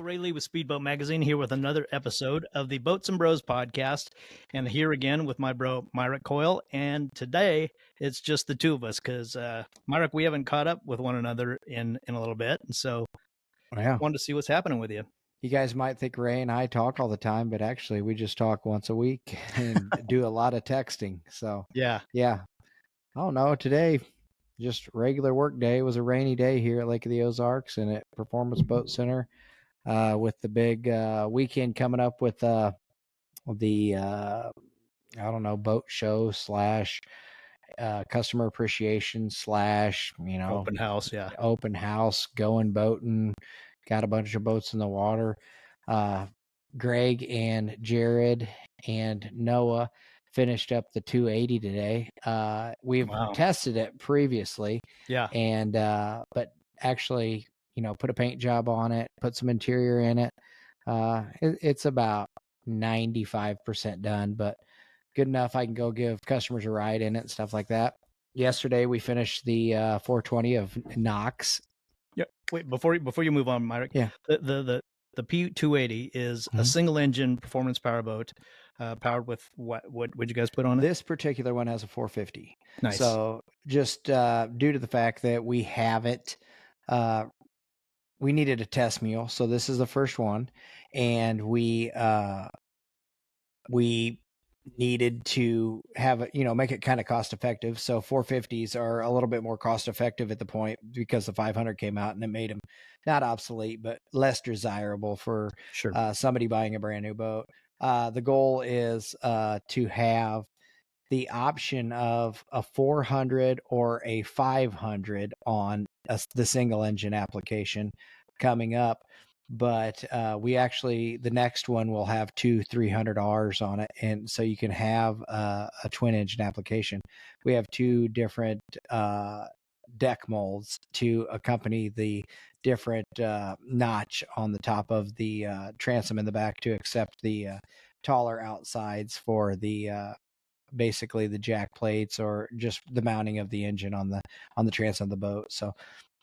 Ray Lee with Speedboat Magazine here with another episode of the Boats and Bros podcast. And here again with my bro, Myrick Coil. And today it's just the two of us because, Myrick, we haven't caught up with one another in a little bit. And so Yeah. wanted to see what's happening with you. You guys might think Ray and I talk all the time, but actually we just talk once a week and do a lot of texting. So, Yeah. yeah. I don't know. Today, just regular work day. It was a rainy day here at Lake of the Ozarks and at Performance Boat Center with the big weekend coming up with the, I don't know, boat show slash customer appreciation slash, Open house. Yeah. open house, going boating, got a bunch of boats in the water. Greg and Jared and Noah finished up the 280 today. We've Wow. tested it previously. Yeah. And, but actually, put a paint job on it, put some interior in it. It's about 95% done, but good enough. I can go give customers a ride in it and stuff like that. Yesterday we finished the 420 of Knox. Yeah. Wait, before you move on, Myrick. Yeah. The P280 is a single engine performance powerboat, powered with what would you guys put on it? This particular one has a 450. Nice. So just due to the fact that we have it, we needed a test mule. So this is the first one, and we needed to have it, make it kind of cost effective. So 450s are a little bit more cost effective at the point because the 500 came out and it made them not obsolete, but less desirable for Sure. Somebody buying a brand new boat. The goal is to have the option of a 400 or a 500 on the single engine application coming up. But we actually, the next one will have two 300Rs on it. And so you can have a twin engine application. We have two different deck molds to accompany the different notch on the top of the transom in the back to accept the taller outsides for the basically the jack plates or just the mounting of the engine on the transom of the boat. So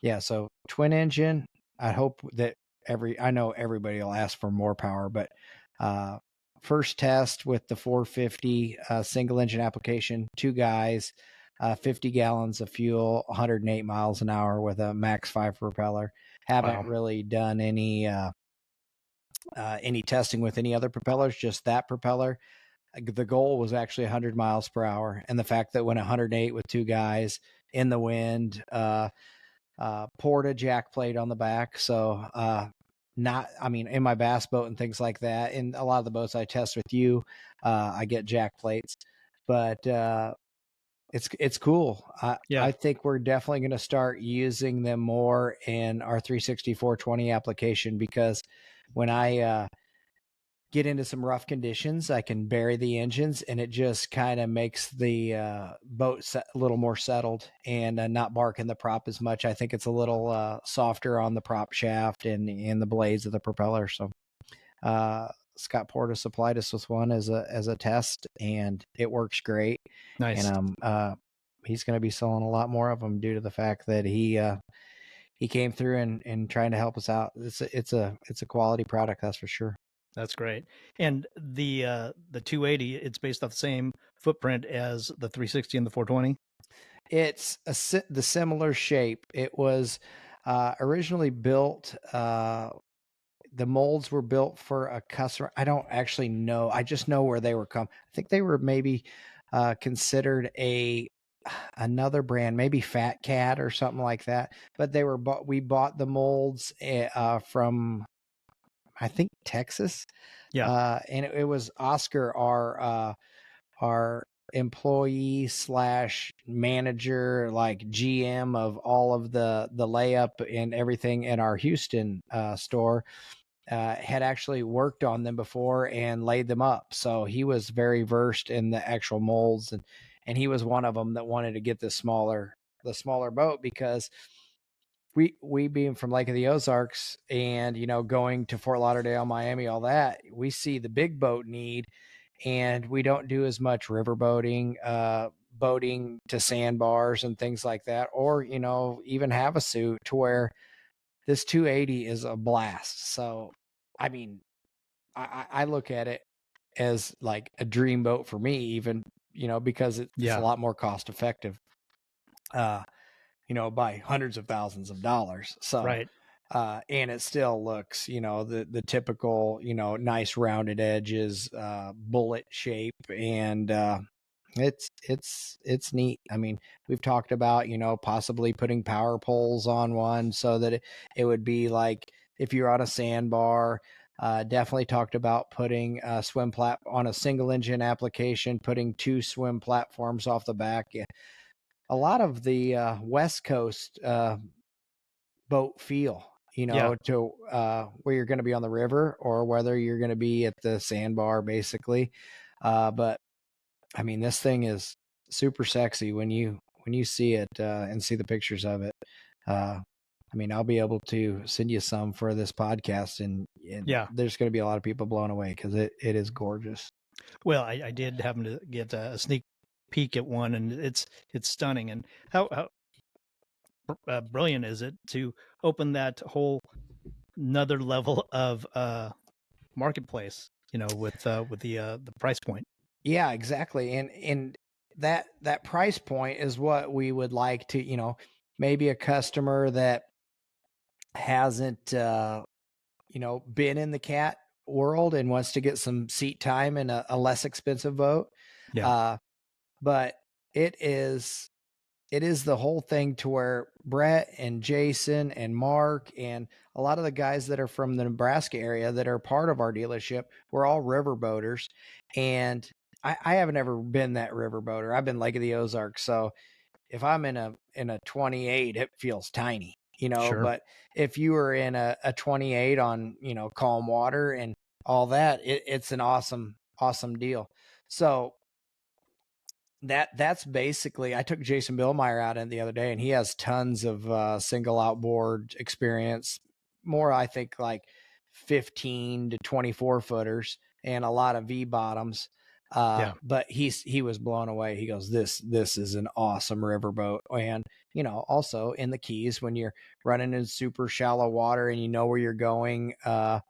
yeah, so twin engine. I hope that I know everybody will ask for more power, but first test with the 450 single engine application, two guys, 50 gallons of fuel, 108 miles an hour with a max 5 propeller. Haven't really done any testing with any other propellers, just that propeller. The goal was actually 100 miles per hour. And the fact that when 108 with two guys in the wind, poured a jack plate on the back. So, in my bass boat and things like that, in a lot of the boats I test with you, I get jack plates, but it's cool. I think we're definitely going to start using them more in our 360-420 application, because when I get into some rough conditions, I can bury the engines and it just kind of makes the boat a little more settled and not barking the prop as much. I think it's a little softer on the prop shaft and the blades of the propeller. So Scott Porta supplied us with one as a test, and it works great. Nice. And he's going to be selling a lot more of them due to the fact that he came through and trying to help us out. It's a quality product, that's for sure. That's great. And the 280, it's based off the same footprint as the 360 and the 420? It's the similar shape. It was originally built, the molds were built for a customer. I don't actually know. I just know where they were I think they were maybe considered another brand, maybe Fat Cat or something like that. But they were we bought the molds from, I think, Texas. Yeah. And it was Oscar, our employee slash manager, like GM of all of the layup and everything in our Houston store, had actually worked on them before and laid them up. So he was very versed in the actual molds, and he was one of them that wanted to get the smaller boat, because we being from Lake of the Ozarks and, going to Fort Lauderdale, Miami, all that, we see the big boat need, and we don't do as much river boating, boating to sandbars and things like that, or, even have a suit to where this 280 is a blast. So I mean, I look at it as like a dream boat for me, even, because it's a Yeah. lot more cost effective, uh, by hundreds of thousands of dollars. So, Right. and it still looks, the typical, nice rounded edges, bullet shape, and it's neat. I mean, we've talked about, possibly putting power poles on one so that it would be like if you're on a sandbar. Definitely talked about putting a swim plat on a single engine application, putting 2 swim platforms off the back. Yeah, a lot of the West Coast boat feel, Yeah. to where you're going to be on the river or whether you're going to be at the sandbar, basically. But I mean, this thing is super sexy when you see it and see the pictures of it. I mean, I'll be able to send you some for this podcast, and Yeah. there's going to be a lot of people blown away because it is gorgeous. Well, I did happen to get a sneak peek at one, and it's stunning. And how brilliant is it to open that whole another level of marketplace? You know, with the price point. Yeah, exactly. And that price point is what we would like to, maybe a customer that hasn't been in the cat world and wants to get some seat time in a less expensive boat. Yeah. Uh but it is it is the whole thing to where Brett and Jason and Mark and a lot of the guys that are from the Nebraska area that are part of our dealership, we're all river boaters. And I haven't ever been that river boater. I've been Lake of the Ozarks. So if I'm in a 28, it feels tiny, Sure. but if you were in a 28 on, calm water and all that, it's an awesome deal. So that's basically, I took Jason Billmeyer out in the other day and he has tons of single outboard experience, more I think like 15 to 24 footers and a lot of V bottoms. Yeah. But he was blown away. He goes, this is an awesome riverboat. And also in the Keys, when you're running in super shallow water and you know where you're going, I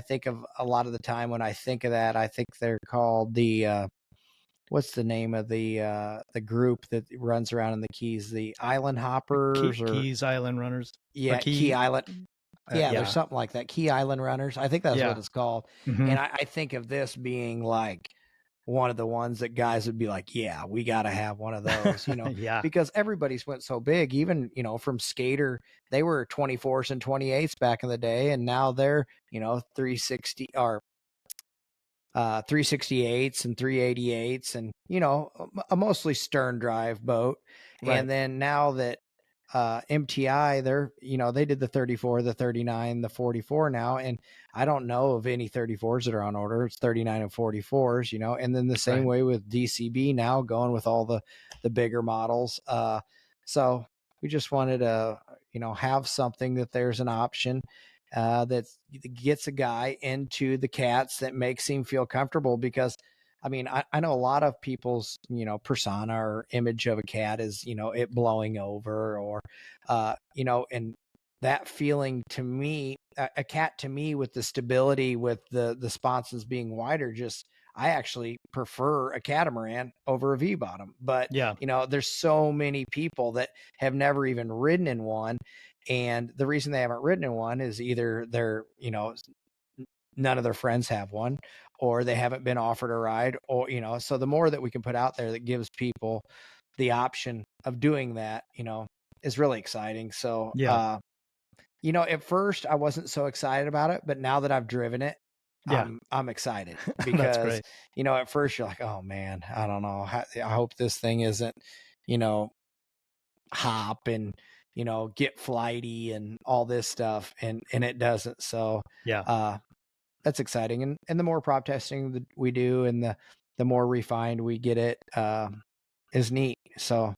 think of a lot of the time when I think of that, I think they're called the what's the name of the group that runs around in the Keys? The Island Hoppers, or Keys Island Runners or yeah, Key Key. Island. Yeah, there's Yeah. something like that. Key Island Runners. I think that's what Yeah. it's called. Hmm. And I think of this being like one of the ones that guys would be like, yeah, we got to have one of those, Yeah. because everybody's went so big, even, from Skater, they were 24s and 28s back in the day. And now they're, 360 or 368s and 388s and, a mostly stern drive boat. Right. And then now that MTI, they did the 34, the 39, the 44 now. And I don't know of any 34s that are on order. It's 39 and 44s, and then the same Right. way with DCB now going with all the bigger models. So we just wanted to, have something that there's an option that gets a guy into the cats, that makes him feel comfortable. Because I mean, I know a lot of people's, persona or image of a cat is, it blowing over, or, and that feeling to me, a cat to me with the stability, with the sponsons being wider, just, I actually prefer a catamaran over a V bottom. But, Yeah. there's so many people that have never even ridden in one. And the reason they haven't ridden in one is either they're, none of their friends have one, or they haven't been offered a ride, or, so the more that we can put out there that gives people the option of doing that, is really exciting. So, Yeah. at first I wasn't so excited about it, but now that I've driven it, Yeah. I'm excited That's because, great. at first you're like, oh man, I don't know. I hope this thing isn't, you know, hop and, get flighty and all this stuff. And it doesn't. So, Yeah. uh, that's exciting. And the more prop testing that we do, and the more refined we get it, is neat. So,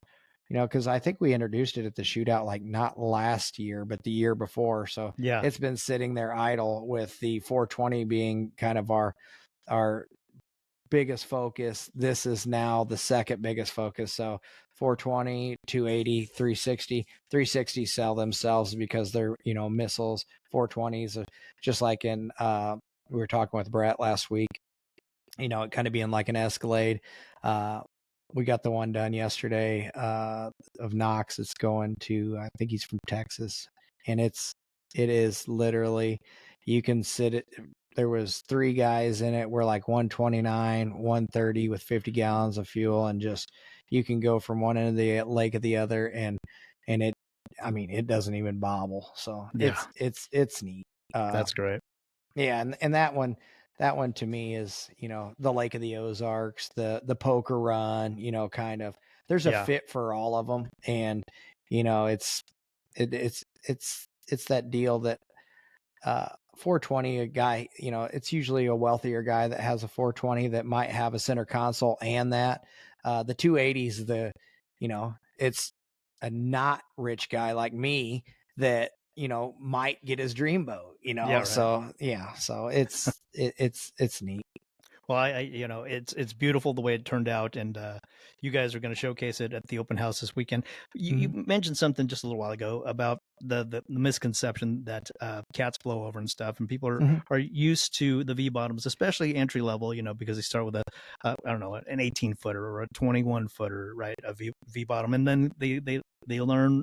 because I think we introduced it at the shootout, like not last year, but the year before. So Yeah. it's been sitting there idle, with the 420 being kind of our biggest focus. This is now the second biggest focus. So 420, 280, 360. 360 sell themselves because they're, missiles. 420s, just like in, we were talking with Brett last week, it kind of being like an Escalade. We got the one done yesterday of Knox. It's going to, I think he's from Texas, and it is literally, you can sit it. There was 3 guys in it. We're like 129, 130 with 50 gallons of fuel, and just, you can go from one end of the lake to the other, and it, it doesn't even bobble. So it's neat. That's great. Yeah, and that one to me is, the Lake of the Ozarks, the Poker Run, kind of. There's a fit for all of them, and it's that deal that 420, a guy, it's usually a wealthier guy that has a 420 that might have a center console, and that the 280s, it's a not rich guy like me that might get his dream boat, so it's neat. Well, it's beautiful the way it turned out, and you guys are going to showcase it at the open house this weekend. You mentioned something just a little while ago about the misconception that cats blow over and stuff, and people are used to the V bottoms, especially entry level, because they start with I don't know, an 18 footer or a 21 footer, right? A V bottom, and then they learn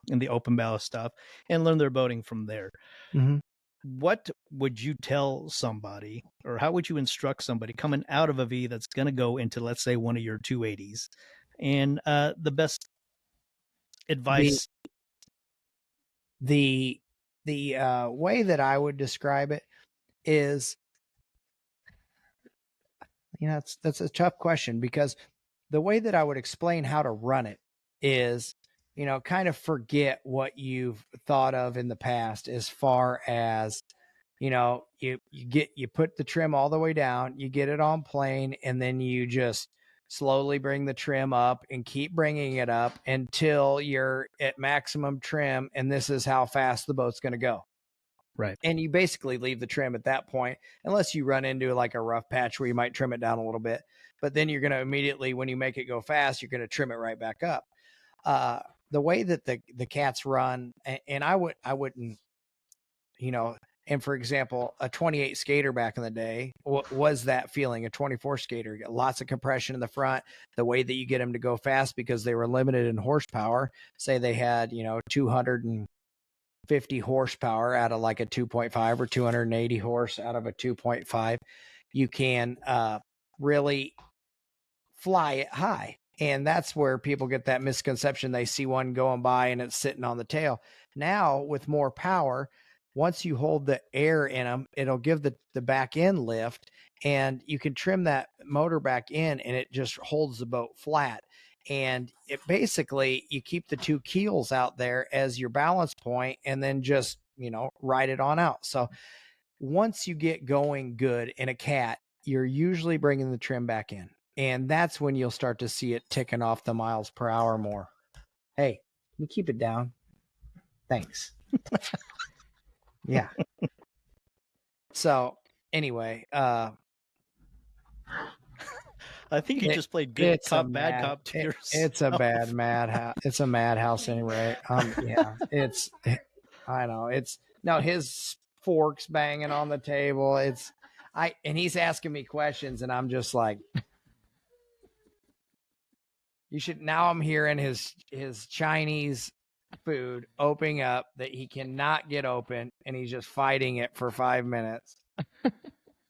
in the open bow stuff and learn their boating from there. What would you tell somebody, or how would you instruct somebody coming out of a V that's going to go into, let's say, one of your 280s, and the best advice? The way that I would describe it is, that's a tough question, because the way that I would explain how to run it is, kind of forget what you've thought of in the past, as far as, you put the trim all the way down, you get it on plane, and then you just slowly bring the trim up and keep bringing it up until you're at maximum trim. And this is how fast the boat's going to go. Right. And you basically leave the trim at that point, unless you run into like a rough patch where you might trim it down a little bit. But then you're going to immediately, when you make it go fast, you're going to trim it right back up. The way that the cats run, and I wouldn't, and for example, a 28 skater back in the day was that feeling. A 24 skater, lots of compression in the front, the way that you get them to go fast, because they were limited in horsepower. Say they had, 250 horsepower out of like a 2.5, or 280 horse out of a 2.5. You can really fly it high. And that's where people get that misconception. They see one going by and it's sitting on the tail. Now, with more power, once you hold the air in them, it'll give the back end lift, and you can trim that motor back in, and it just holds the boat flat. And it basically, you keep the 2 keels out there as your balance point, and then just, ride it on out. So once you get going good in a cat, you're usually bringing the trim back in. And that's when you'll start to see it ticking off the miles per hour more. Hey, can you keep it down? Thanks. Yeah. So anyway, I think you just played good cop, bad cop to yourself. It's a bad madhouse. It's a madhouse anyway. Yeah, I know. His forks banging on the table. And he's asking me questions, and I'm just like, now I'm hearing his Chinese food opening up that he cannot get open, and he's just fighting it for 5 minutes.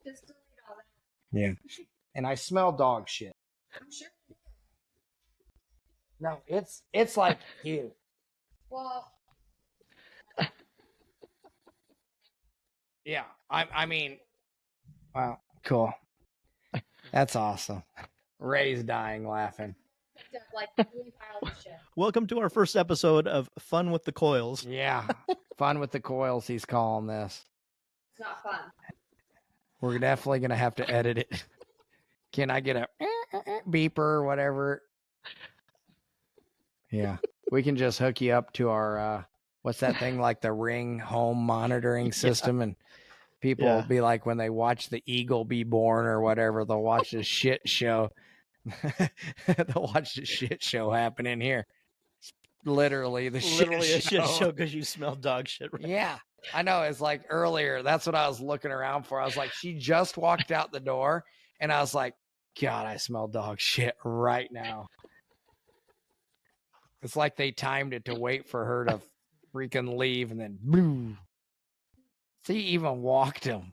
Just delete all that. Yeah. And I smell dog shit. I'm sure. No, it's like you. Well, yeah. I mean, wow, cool. That's awesome. Ray's dying laughing. Welcome to our first episode of Fun with the Coils. Yeah, Fun with the Coils, he's calling this. It's not fun. We're definitely going to have to edit it. Can I get a beeper or whatever? Yeah, we can just hook you up to our, what's that thing, like the Ring home monitoring system, and people will be like, when they watch the Eagle be born or whatever, they'll watch this shit show. They'll watch the shit show happen in here. Literally the Literally shit a shit show because you smell dog shit. Right? Yeah, I know. It's like earlier. That's what I was looking around for. I was like, she just walked out the door, and I was like, God, I smell dog shit right now. It's like they timed it to wait for her to freaking leave, and then boom. She even walked him.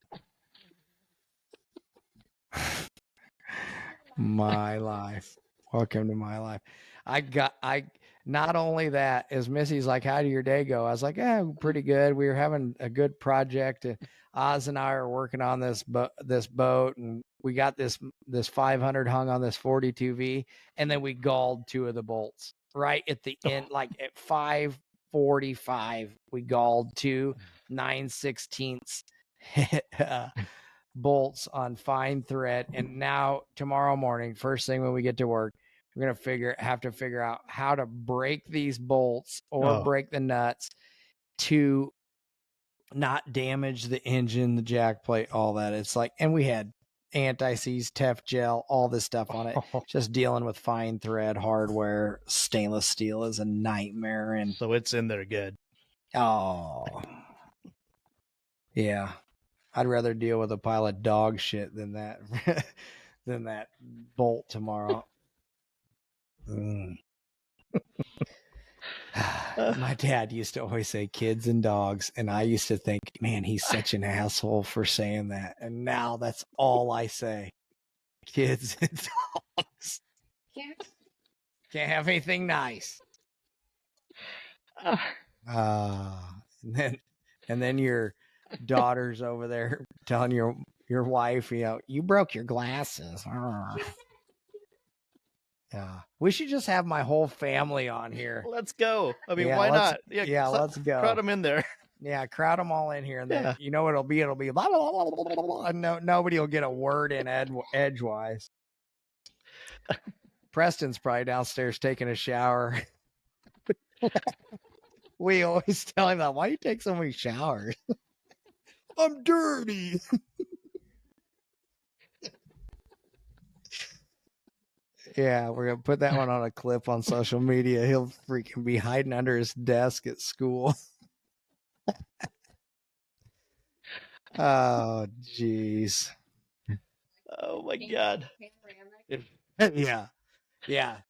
My life. Welcome to my life. I not only that, as Missy's like, how did your day go? I was like, pretty good. We were having a good project. Oz and I are working on this boat, and we got this 500 hung on this 42V, and then we galled 2 of the bolts right at the end, like at 5:45. We galled 2 9/16 bolts on fine thread, and now tomorrow morning, first thing when we get to work, we're gonna have to figure out how to break these bolts or break the nuts to not damage the engine, the jack plate, all that. It's like, and we had anti-seize, Tef gel, all this stuff on it. Just dealing with fine thread hardware, stainless steel is a nightmare. And so it's in there good. Oh, yeah. I'd rather deal with a pile of dog shit than that than that bolt tomorrow. My dad used to always say kids and dogs, and I used to think, man, he's such an asshole for saying that. And now that's all I say. Kids and dogs. Can't have anything nice. And then your daughter's over there telling your wife, you broke your glasses. Yeah, we should just have my whole family on here. Let's go. I mean, why not? Let's go. Crowd them in there. Yeah, crowd them all in here, and then you know what it'll be? It'll be blah, blah, blah, blah, blah, blah, and nobody will get a word in edgewise. Preston's probably downstairs taking a shower. We always tell him that. Why do you take so many showers? I'm dirty. Yeah, we're gonna put that one on a clip on social media. He'll freaking be hiding under his desk at school. Oh, jeez. Oh my God. Yeah.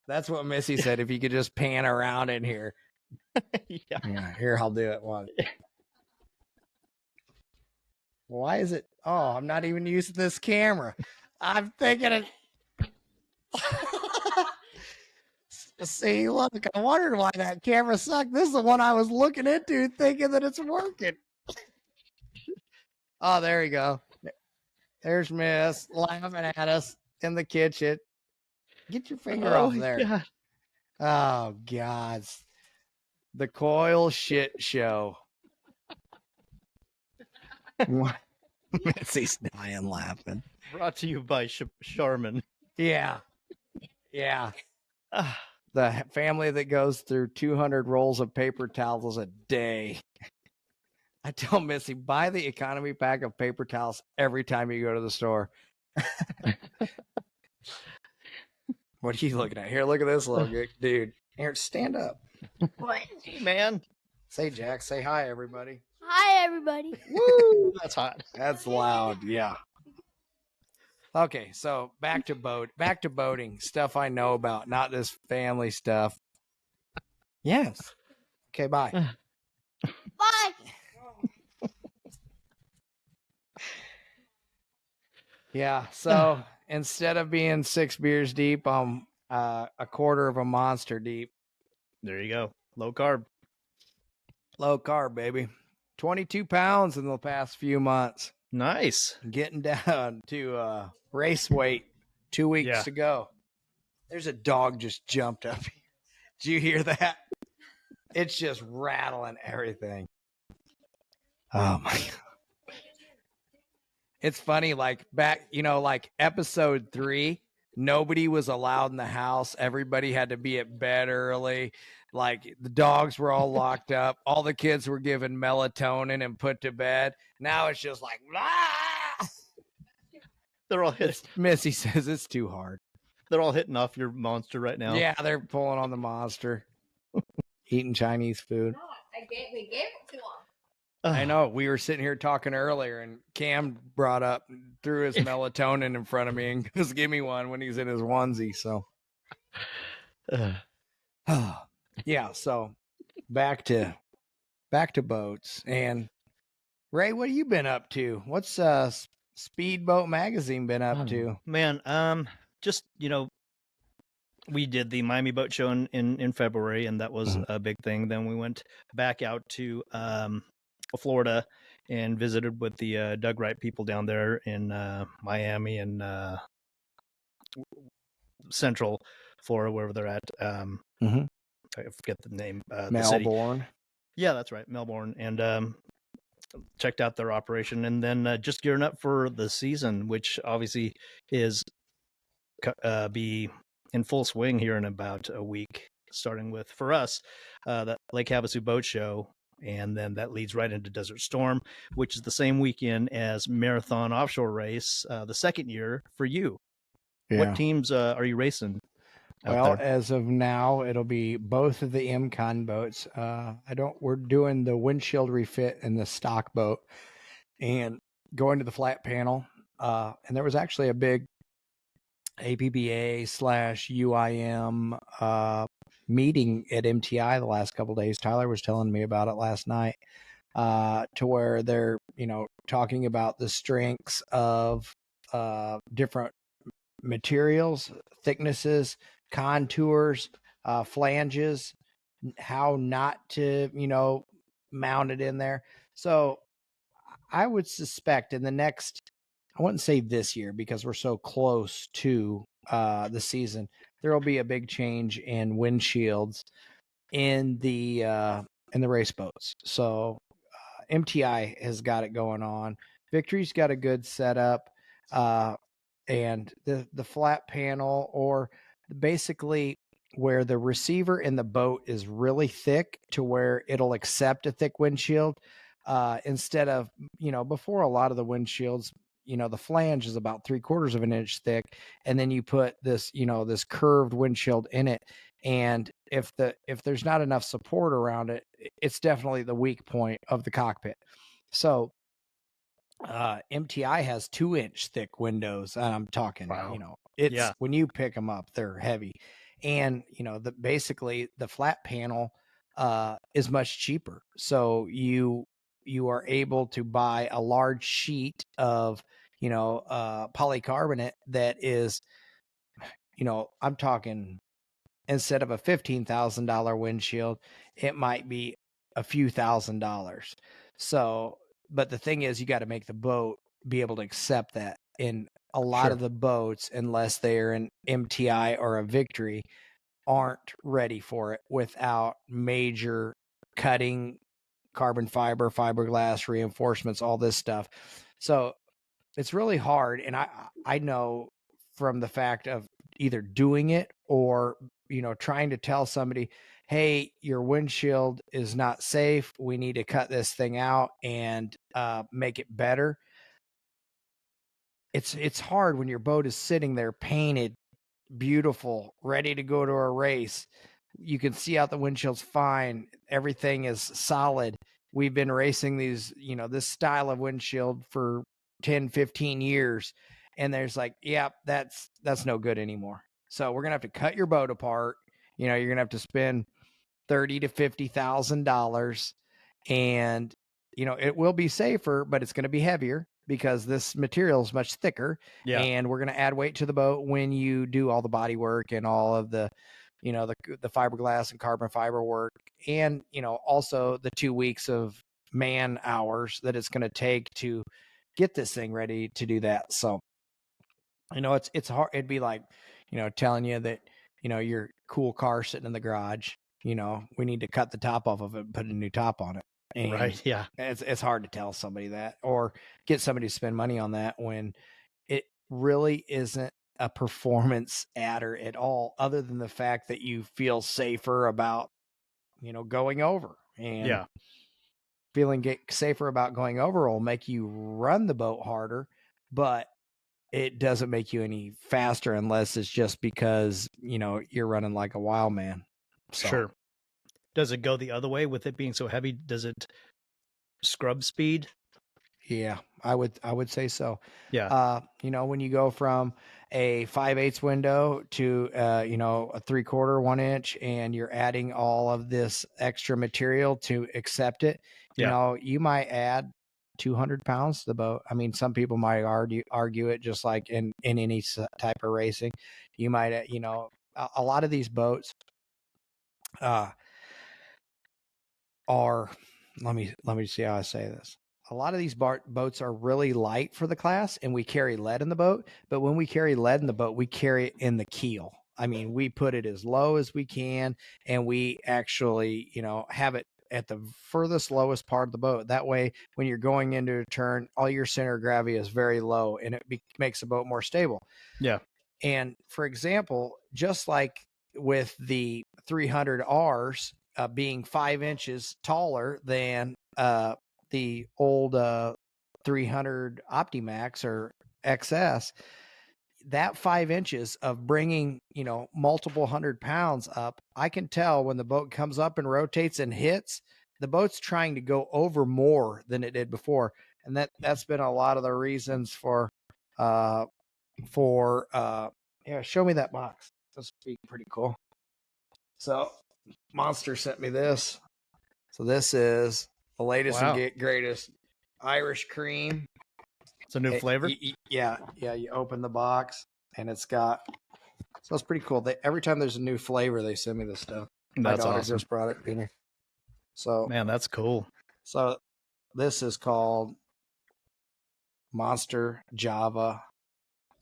That's what Missy said. If you could just pan around in here. Yeah. Here, I'll do it one. Why is it? Oh, I'm not even using this camera. I'm thinking it. See, look, I wondered why that camera sucked. This is the one I was looking into thinking that it's working. Oh, there you go. There's Miss laughing at us in the kitchen. Get your finger off there. God. Oh, God. The Coil shit show. Missy's dying laughing. Brought to you by Charmin. Yeah. The family that goes through 200 rolls of paper towels a day. I tell Missy, buy the economy pack of paper towels every time you go to the store. What are you looking at? Here, look at this little dude. Here, stand up. What? Hey, man. Say, Jack, say hi, everybody. Hi, everybody. Woo! That's hot. That's loud. Yeah. Okay, so back to boating. Stuff I know about, not this family stuff. Yes. Okay, bye. Bye. Yeah, so instead of being 6 beers deep, I'm a quarter of a monster deep. There you go. Low carb. Low carb, baby. 22 pounds in the past few months. Nice. Getting down to race weight 2 weeks to go. There's a dog just jumped up here. Did you hear that? It's just rattling everything. Oh, my God. It's funny, like back, like episode 3, nobody was allowed in the house. Everybody had to be at bed early. Like the dogs were all locked up. All the kids were given melatonin and put to bed. Now it's just like, ah! They're all hit. Missy says it's too hard. They're all hitting off your monster right now. Yeah, they're pulling on the monster, eating Chinese food. No, we gave it to him. I know. We were sitting here talking earlier, and Cam brought up, threw his melatonin in front of me and goes, "Give me one," when he's in his onesie. So, yeah. So back to boats. And Ray, what have you been up to? What's Speedboat Magazine been up to? Man, just we did the Miami Boat Show in February, and that was a big thing. Then we went back out to Florida and visited with the Doug Wright people down there in Miami and Central Florida, wherever they're at. I forget the name. The city. Melbourne. Yeah, that's right, Melbourne, and checked out their operation, and then just gearing up for the season, which obviously is be in full swing here in about a week, starting with, for us, the Lake Havasu Boat Show, and then that leads right into Desert Storm, which is the same weekend as Marathon Offshore Race, the second year for you. Yeah. What teams are you racing out Well, there? as of now, it'll be both of the MCON boats. We're doing the windshield refit and the stock boat and going to the flat panel. And there was actually a big APBA / UIM meeting at MTI the last couple of days. Tyler was telling me about it last night, to where they're, talking about the strengths of different materials, thicknesses, contours, flanges, how not to, mount it in there. So I would suspect in the next, I wouldn't say this year because we're so close to the season, there will be a big change in windshields in the race boats. So MTI has got it going on. Victory's got a good setup, and the flat panel, or basically where the receiver in the boat is really thick to where it'll accept a thick windshield, instead of, before, a lot of the windshields, the flange is about 3/4 of an inch thick, and then you put this, this curved windshield in it, and if there's not enough support around it, it's definitely the weak point of the cockpit. So MTI has 2-inch thick windows. I'm talking, Wow. it's when you pick them up, they're heavy. And, basically the flat panel is much cheaper. So you are able to buy a large sheet of, polycarbonate that is, I'm talking, instead of a $15,000 windshield, it might be a few $1,000s. So, but the thing is, you got to make the boat be able to accept that. In a lot of the boats, unless they're an MTI or a Victory, aren't ready for it without major cutting, carbon fiber, fiberglass reinforcements, all this stuff. So it's really hard. And I know from the fact of either doing it or, trying to tell somebody, hey, your windshield is not safe. We need to cut this thing out and make it better. It's hard when your boat is sitting there painted, beautiful, ready to go to a race. You can see out the windshield's fine. Everything is solid. We've been racing these, this style of windshield for 10, 15 years. And there's like, yeah, that's no good anymore. So we're going to have to cut your boat apart. You're going to have to spend $30,000 to $50,000, and, it will be safer, but it's going to be heavier because this material is much thicker. Yeah. And we're going to add weight to the boat when you do all the body work and all of the, the fiberglass and carbon fiber work. And, also the 2 weeks of man hours that it's going to take to get this thing ready to do that. So, it's hard. It'd be like, telling you that, your cool car sitting in the garage, we need to cut the top off of it and put a new top on it. And Right. Yeah. it's hard to tell somebody that, or get somebody to spend money on that, when it really isn't a performance adder at all, other than the fact that you feel safer about, going over. And feeling safer about going over will make you run the boat harder. But it doesn't make you any faster unless it's just because, you're running like a wild man. So, Sure. Does it go the other way with it being so heavy? Does it scrub speed? yeah, I would say so. Yeah. When you go from a 5/8 window to a 3/4, 1 inch, and you're adding all of this extra material to accept it, Yeah. you might add 200 pounds to the boat. I mean, some people might argue it, just like in any type of racing. You might, a lot of these boats are, let me see how I say this. A lot of these boats are really light for the class, and we carry lead in the boat. But when we carry lead in the boat, we carry it in the keel. I mean, we put it as low as we can, and we actually, have it at the furthest lowest part of the boat. That way, when you're going into a turn, all your center of gravity is very low, and it makes the boat more stable. Yeah. And for example, just like with the 300Rs being 5 inches taller than the old 300 Optimax or XS, that 5 inches of bringing, multiple 100 pounds up, I can tell when the boat comes up and rotates and hits, the boat's trying to go over more than it did before. And that's been a lot of the reasons for show me that box. This would be pretty cool. So Monster sent me this. So this is the latest and greatest Irish cream. It's a new flavor. Yeah. You open the box and it's got. So it's pretty cool. Every time there's a new flavor, they send me this stuff. That's My daughter awesome. just brought it to me. So man, that's cool. So this is called Monster Java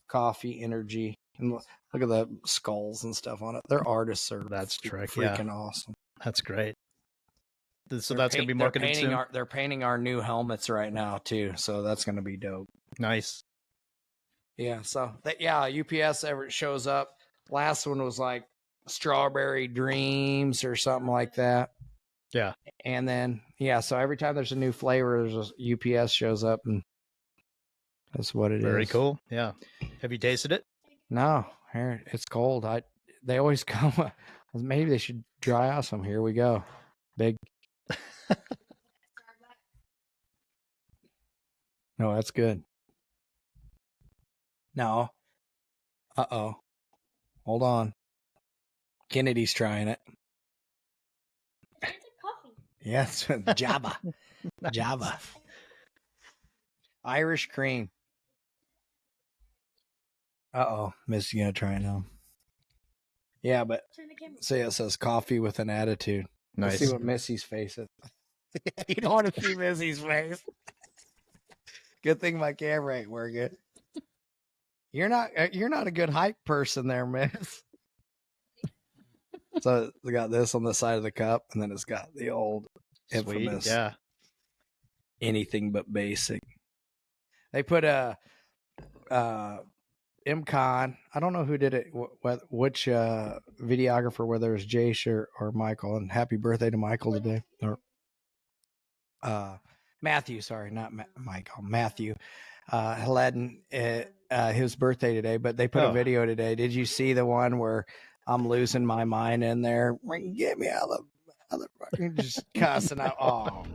Coffee Energy. And look at the skulls and stuff on it. Their artists are freaking awesome. That's great. So that's going to be marketed soon? They're painting our new helmets right now, too. So that's going to be dope. Nice. Yeah. So, UPS ever shows up. Last one was like Strawberry Dreams or something like that. Yeah. And then, so every time there's a new flavor, there's a UPS shows up, and that's what it is. Very cool. Yeah. Have you tasted it? No. Here, it's cold. They always come. Maybe they should dry out some. Here we go. Big. No, that's good. No. Uh-oh. Hold on. Kennedy's trying it. Coffee. Yes, Java. Nice. Java. Irish cream. Uh-oh. Missy's going to try it now. Yeah, but see, it says coffee with an attitude. Nice. Let's see what Missy's face is. You don't want to see Missy's face. Good thing my camera ain't working. You're not a good hype person there, Miss. So we got this on the side of the cup, and then it's got the old infamous anything but basic. They put a MCon. I don't know who did it, which videographer, whether it's Jace or Michael. And happy birthday to Michael today. Or Matthew, sorry, not Michael. Matthew Haladin, his birthday today, but they put a video today. Did you see the one where I'm losing my mind in there? Get me out of the fucking just cussing out. Oh.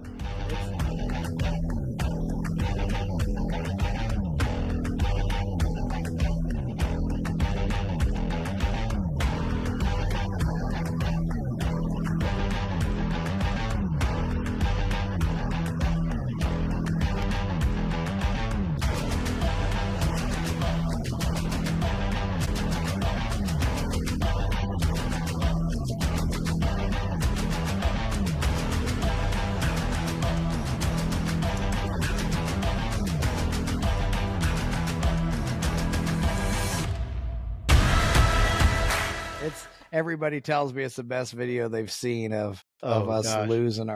Everybody tells me it's the best video they've seen of us losing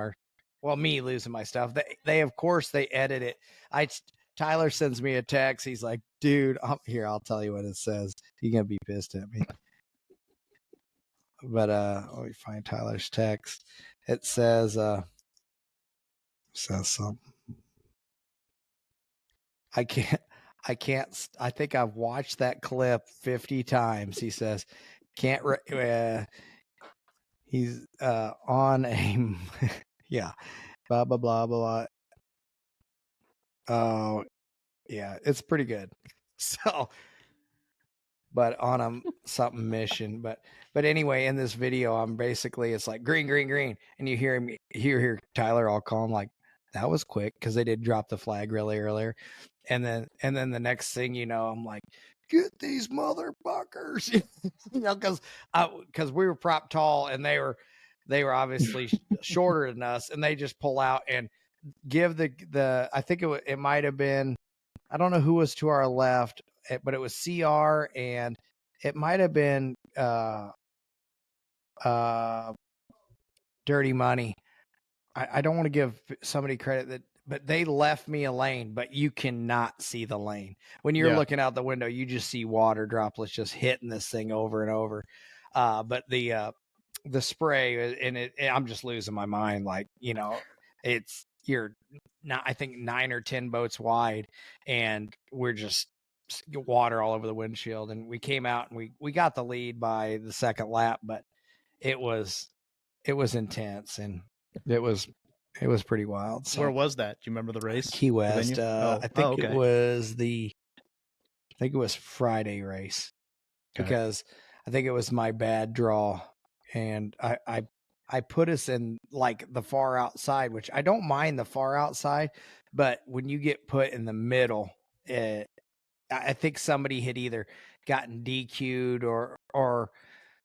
me losing my stuff. They of course they edit it. Tyler sends me a text. He's like, dude, I'll tell you what it says. He's gonna be pissed at me. But let me find Tyler's text. It says something. I I think I've watched that clip 50 times. He says, can't, he's on a, yeah, blah, blah, blah, blah. Oh, yeah, it's pretty good. So, but on a something mission. But anyway, in this video, I'm basically, it's like green, green, green. And you hear Tyler all calm, like, that was quick, because they did drop the flag really earlier. And then the next thing you know, I'm like, get these motherfuckers, because we were prop tall and they were obviously shorter than us, and they just pull out and give the I think it might have been, I don't know who was to our left, but it was CR, and it might have been Dirty Money. I don't want to give somebody credit but they left me a lane, but you cannot see the lane. When you're looking out the window, you just see water droplets just hitting this thing over and over. But the spray, and I'm just losing my mind. Like, you're not, I think 9 or 10 boats wide, and we're just water all over the windshield. And we came out and we got the lead by the second lap, but it was intense, and it was pretty wild. So Where was that? Do you remember the race? Key West. I think okay. it was Friday race, Okay. because I think it was my bad draw, and I put us in like the far outside, which I don't mind the far outside, but when you get put in the middle, I think somebody had either gotten DQ'd or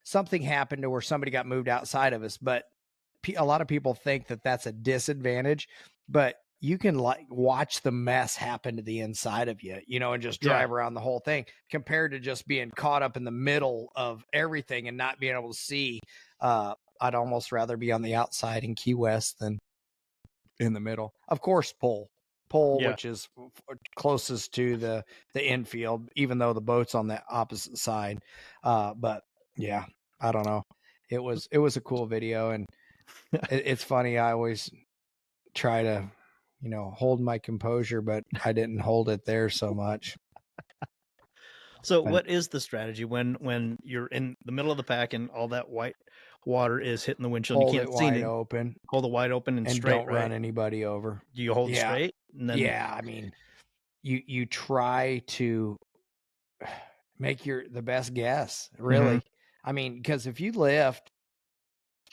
something happened to where somebody got moved outside of us. But a lot of people think that that's a disadvantage, but you can like watch the mess happen to the inside of you, and just drive around the whole thing, compared to just being caught up in the middle of everything and not being able to see. I'd almost rather be on the outside in Key West than in the middle. Of course, pole, which is closest to the infield, even though the boat's on the opposite side. But yeah, I don't know. It was a cool video, and it's funny. I always try to, hold my composure, but I didn't hold it there so much. So what is the strategy when you're in the middle of the pack and all that white water is hitting the windshield? Hold you can't it see wide anything. open. Hold it wide open and straight, don't run anybody over. Do you hold straight? And then... Yeah, I mean, you try to make the best guess, really. Mm-hmm. I mean, because if you lift,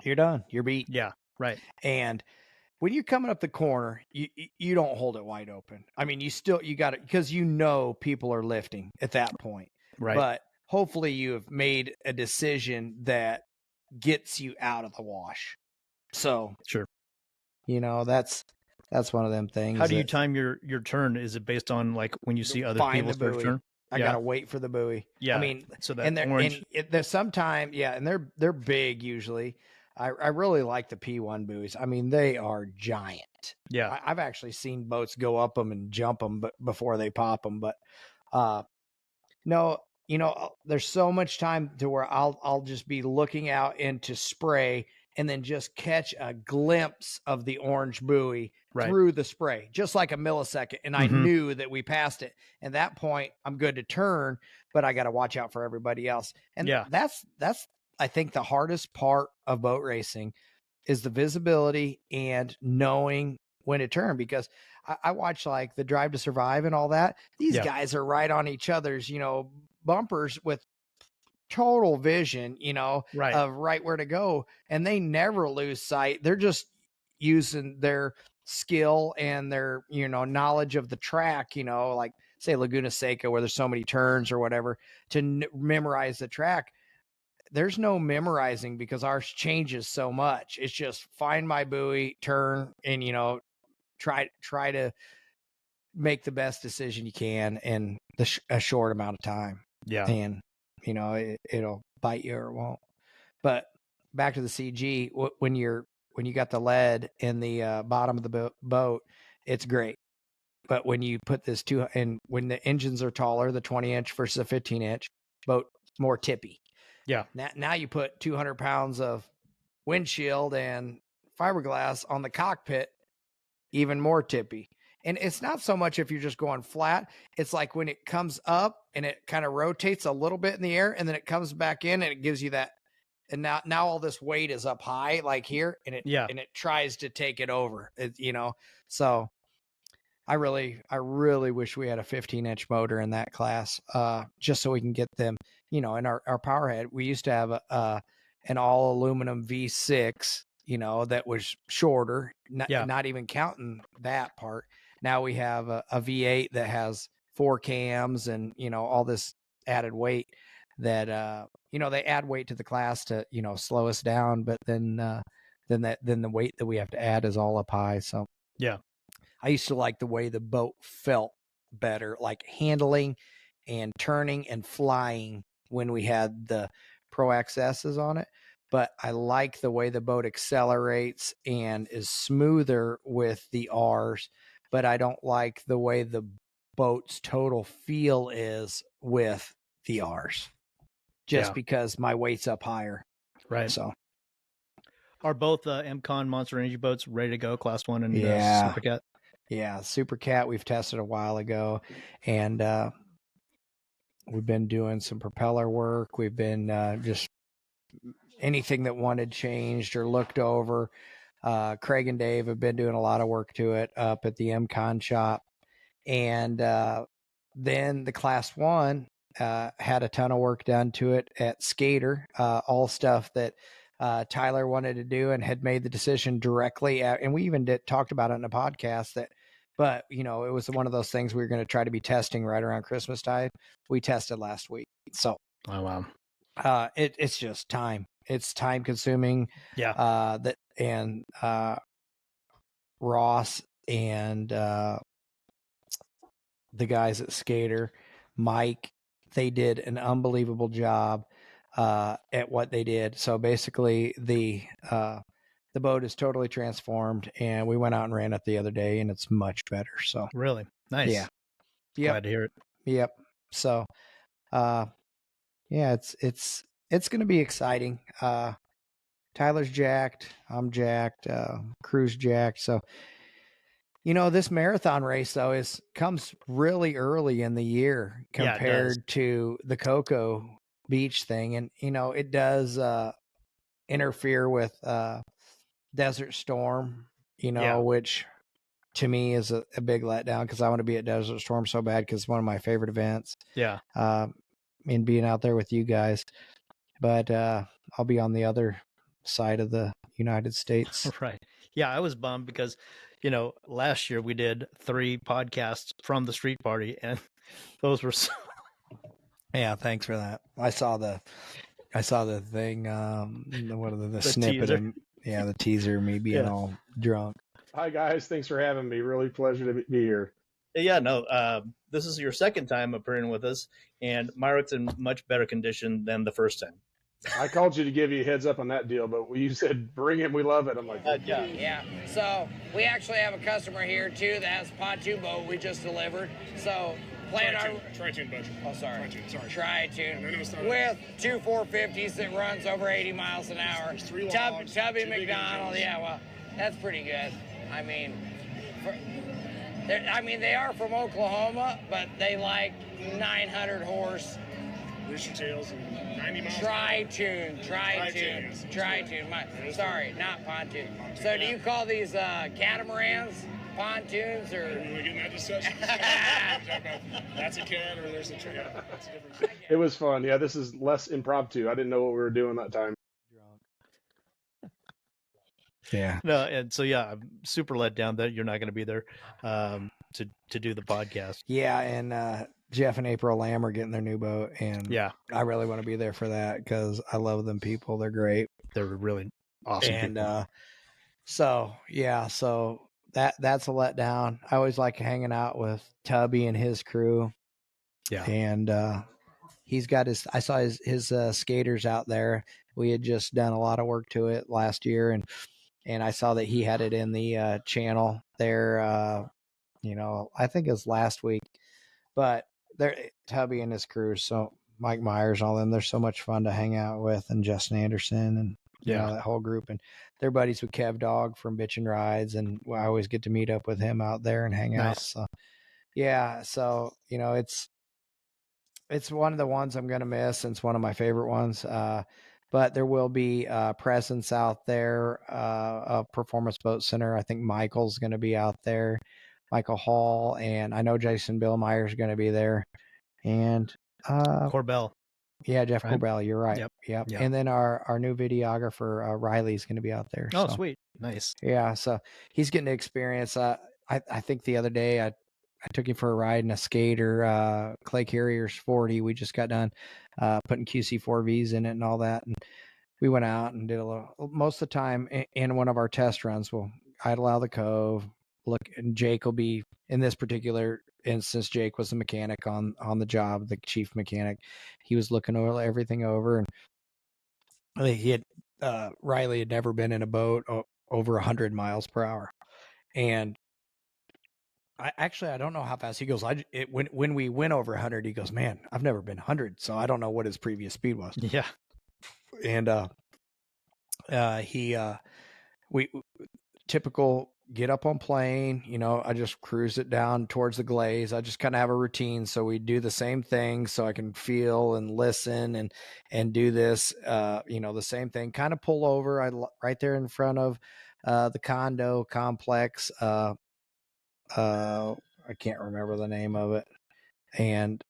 you're done. You're beat. Yeah, right. And when you're coming up the corner, you don't hold it wide open. I mean, you got it, because people are lifting at that point. Right. But hopefully you have made a decision that gets you out of the wash. So sure, that's one of them things. How do you time your turn? Is it based on like when you see other people's first turn? I gotta wait for the buoy. Yeah, I mean, so that orange. There's sometimes, and they're big usually. I really like the P1 buoys. I mean, they are giant. Yeah, I've actually seen boats go up them and jump them before they pop them. But no, there's so much time to where I'll just be looking out into spray and then just catch a glimpse of the orange buoy through the spray, just like a millisecond. And I knew that we passed it. And at that point, I'm good to turn, but I got to watch out for everybody else. And that's I think the hardest part of boat racing is the visibility and knowing when to turn, because I watch like the Drive to Survive and all that. These guys are right on each other's, bumpers with total vision, of right where to go. And they never lose sight. They're just using their skill and their, knowledge of the track, like say Laguna Seca, where there's so many turns or whatever, to memorize the track. There's no memorizing, because ours changes so much. It's just find my buoy, turn, and try to make the best decision you can in a short amount of time. Yeah, and it'll bite you or it won't. But back to the CG, when you got the lead in the bottom of the boat, it's great. But when you put this and when the engines are taller, the 20-inch versus a 15-inch boat, more tippy. Yeah. Now you put 200 pounds of windshield and fiberglass on the cockpit, even more tippy. And it's not so much if you're just going flat. It's like when it comes up and it kind of rotates a little bit in the air, and then it comes back in and it gives you that. And now all this weight is up high, like here, and it tries to take it over. So I really wish we had a 15-inch motor in that class, just so we can get them, in our power head. We used to have an all aluminum V6, that was shorter, not even counting that part. Now we have a V8 that has 4 cams and, all this added weight that, they add weight to the class to, slow us down. But then the weight that we have to add is all up high. So yeah. I used to like the way the boat felt better, like handling and turning and flying when we had the Pro XS's on it. But I like the way the boat accelerates and is smoother with the R's, but I don't like the way the boat's total feel is with the R's, just because my weight's up higher. Right. So are both MCon Monster Energy boats ready to go, Class 1 and Super Cat? Yeah, Super Cat we've tested a while ago, and we've been doing some propeller work. We've been just anything that wanted changed or looked over. Craig and Dave have been doing a lot of work to it up at the MCon shop. And then the Class 1 had a ton of work done to it at Skater, all stuff that Tyler wanted to do and had made the decision directly. And we even talked about it in a podcast but it was one of those things we were going to try to be testing right around Christmas time. We tested last week. So, oh, wow. It's just time. It's time consuming. Yeah. And Ross and the guys at Skater, Mike, they did an unbelievable job at what they did. So basically the boat is totally transformed, and we went out and ran it the other day, and it's much better. So really nice. Yeah. Glad to hear it. Yep. So it's going to be exciting. Tyler's jacked, I'm jacked, crew's jacked. So this marathon race though comes really early in the year compared to the Cocoa Beach thing, and it does interfere with Desert Storm, which to me is a big letdown, because I want to be at Desert Storm so bad, because it's one of my favorite events. Yeah. And being out there with you guys, but I'll be on the other side of the United States. Right. Yeah, I was bummed because last year we did 3 podcasts from the street party, and those were so... Yeah, thanks for that. I saw the thing, the snippet teaser. And the teaser, me being all drunk. Hi guys, thanks for having me. Really pleasure to be here. Yeah, no, this is your second time appearing with us, and Myrick's in much better condition than the first time. I called you to give you a heads up on that deal, but when you said bring him, we love it, I'm like, okay. Yeah. So we actually have a customer here too that has a pontoon boat we just delivered. So Tri-tune budget. Oh, sorry. Tri-tune. Tri-tune. With 2 450s that runs over 80 miles an hour. There's 3 logs, Tubby 2 big McDonald. engines. Yeah, well, that's pretty good. I mean, they are from Oklahoma, but they like 900 horse. Rooster tails and 90 miles. Tri-tune. Yes. Sorry, not pontoon. So do you call these catamarans pontoons, or? When we get in that discussion, that's a cat or there's a tree. That's a different thing. It was fun. Yeah, this is less impromptu. I didn't know what we were doing that time. Yeah. No, and so I'm super let down that you're not going to be there to do the podcast. Yeah, and Jeff and April Lamb are getting their new boat, and I really want to be there for that because I love them people. They're great. They're really awesome. And people. so that's a letdown. I always like hanging out with Tubby and his crew. Yeah, and he's got I saw his skaters out there. We had just done a lot of work to it last year, and I saw that he had it in the channel there. I think it was last week, but they're Tubby and his crew. So Mike Myers, all them, they're so much fun to hang out with, and Justin Anderson, and You Yeah. know, that whole group, and they're buddies with Kev Dog from Bitchin' Rides, and I always get to meet up with him out there and hang out. Nice. So yeah, so you know, it's one of the ones I'm gonna miss, and it's one of my favorite ones. But there will be a presence out there of Performance Boat Center. I think Michael's going to be out there, Michael Hall, and I know Jason Billmeyer's going to be there, and Corbell. yeah, Jeff right? Corbell, you're right. Yep. Yep. Yep. And then our new videographer Riley's going to be out there. Oh, so. sweet. Nice. Yeah, so he's getting to experience. I think the other day I took him for a ride in a skater, Clay Carrier's 40. We just got done putting QC4Vs in it and all that, and we went out and did a little. Most of the time in one of our test runs, we'll idle out of the cove, look, and Jake will be in this particular instance. Jake was the mechanic on the job, the chief mechanic. He was looking over everything over, and he had Riley had never been in a boat over 100 miles per hour, and I don't know how fast he goes. When we went over 100, he goes, "Man, I've never been 100, so I don't know what his previous speed was." Yeah. And we typical get up on plane, you know, I just cruise it down towards the glaze. I just kind of have a routine, so we do the same thing so I can feel and listen and do this you know, the same thing. Kind of pull over right there in front of the condo complex. I can't remember the name of it. And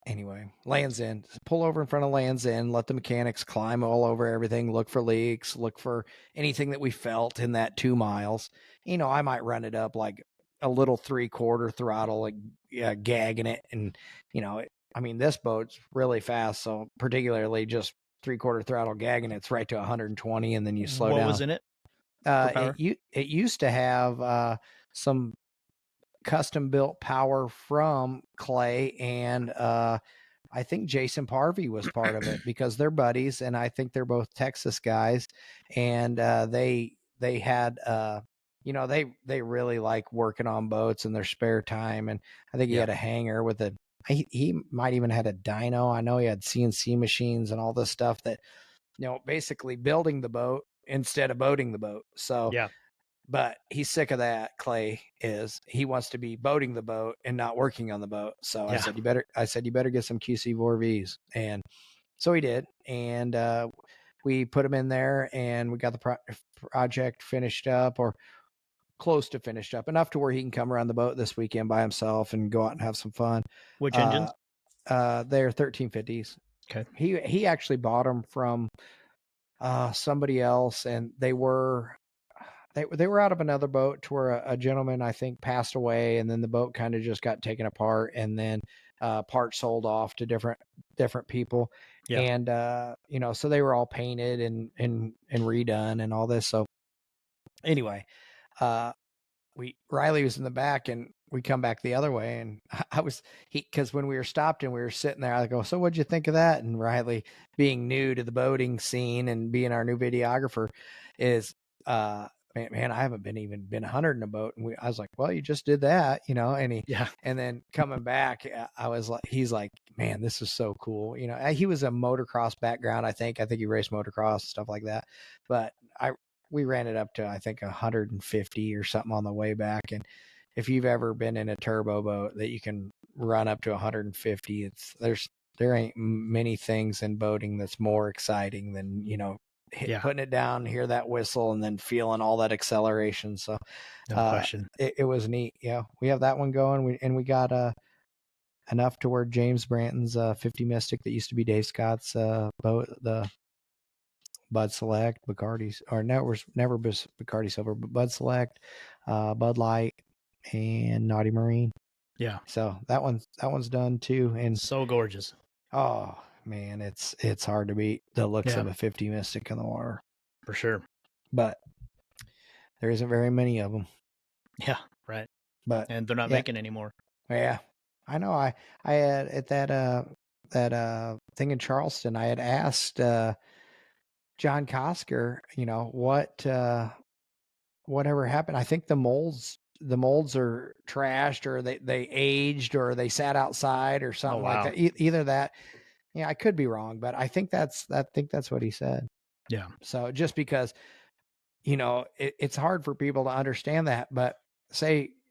anyway, Land's End. Pull over in front of Land's End, let the mechanics climb all over everything, look for leaks, look for anything that we felt in that 2 miles. You know, I might run it up like a little 3/4 throttle, like gagging it. And, you know, I mean, this boat's really fast. So particularly just 3/4 throttle gagging, it's right to 120, and then you slow down. What was in it? Power? It used to have some custom built power from Clay, and I think Jason Parvey was part of it because they're buddies, and I think they're both Texas guys, and they had you know, they really like working on boats in their spare time, and I think he had a hangar with he might even had a dyno. I know he had CNC machines and all this stuff that, you know, basically building the boat instead of boating the boat. So Yeah. but he's sick of that. Clay is. He wants to be boating the boat and not working on the boat. So I said, you better get some QC4Vs. And so he did. And we put him in there, and we got the project finished up, or close to finished up, enough to where he can come around the boat this weekend by himself and go out and have some fun. Which engines? They're 1350s. Okay. He actually bought them from somebody else, and they were out of another boat to where a gentleman, I think, passed away, and then the boat kind of just got taken apart, and then parts sold off to different people. Yeah. And you know, so they were all painted and redone and all this. So anyway, Riley was in the back, and we come back the other way, and because when we were stopped and we were sitting there, I go, "So what'd you think of that?" And Riley, being new to the boating scene and being our new videographer, is man, I haven't been 100 in a boat. And I was like, "Well, you just did that, you know." And and then coming back, I was like, he's like, "Man, this is so cool." You know, he was a motocross background. I think he raced motocross, stuff like that. But we ran it up to, I think, 150 or something on the way back. And if you've ever been in a turbo boat that you can run up to 150, there ain't many things in boating that's more exciting than, you know, putting it down, hear that whistle, and then feeling all that acceleration. So no question. It was neat. Yeah, we have that one going. We got enough to where James Branton's 50 Mystic that used to be Dave Scott's boat, the Bud Select, Bacardi's, or never Bacardi Silver, but Bud Select, Bud Light, and Naughty Marine. Yeah. So that one's done too, and so gorgeous. Oh man, it's hard to beat the looks of a 50 Mystic in the water, for sure. But there isn't very many of them. Yeah, right. But and they're not making anymore. Yeah, I know. I had at that thing in Charleston, I had asked John Kosker, you know, whatever happened. I think the molds are trashed, or they aged, or they sat outside or something like that. Either that, Yeah, I could be wrong, but I think that's what he said. Yeah. So just because, it's hard for people to understand that, but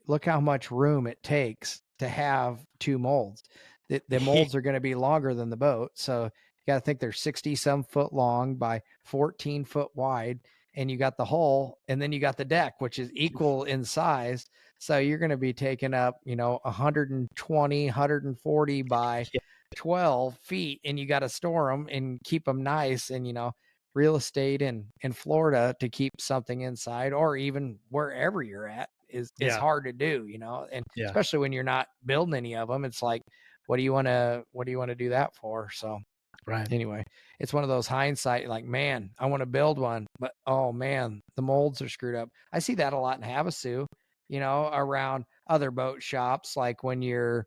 look how much room it takes to have two molds. The molds are going to be longer than the boat. So you got to think they're 60 some foot long by 14 foot wide. And you got the hull, and then you got the deck, which is equal in size. So you're going to be taking up, 120, 140 by Yeah. 12 feet, and you got to store them and keep them nice. And, real estate in Florida to keep something inside, or even wherever you're at, is Yeah. hard to do, and Yeah. especially when you're not building any of them. It's like, what do you want to do that for? So Right. anyway, it's one of those hindsight, like, man, I want to build one, but oh man, the molds are screwed up. I see that a lot in Havasu, around other boat shops. Like when you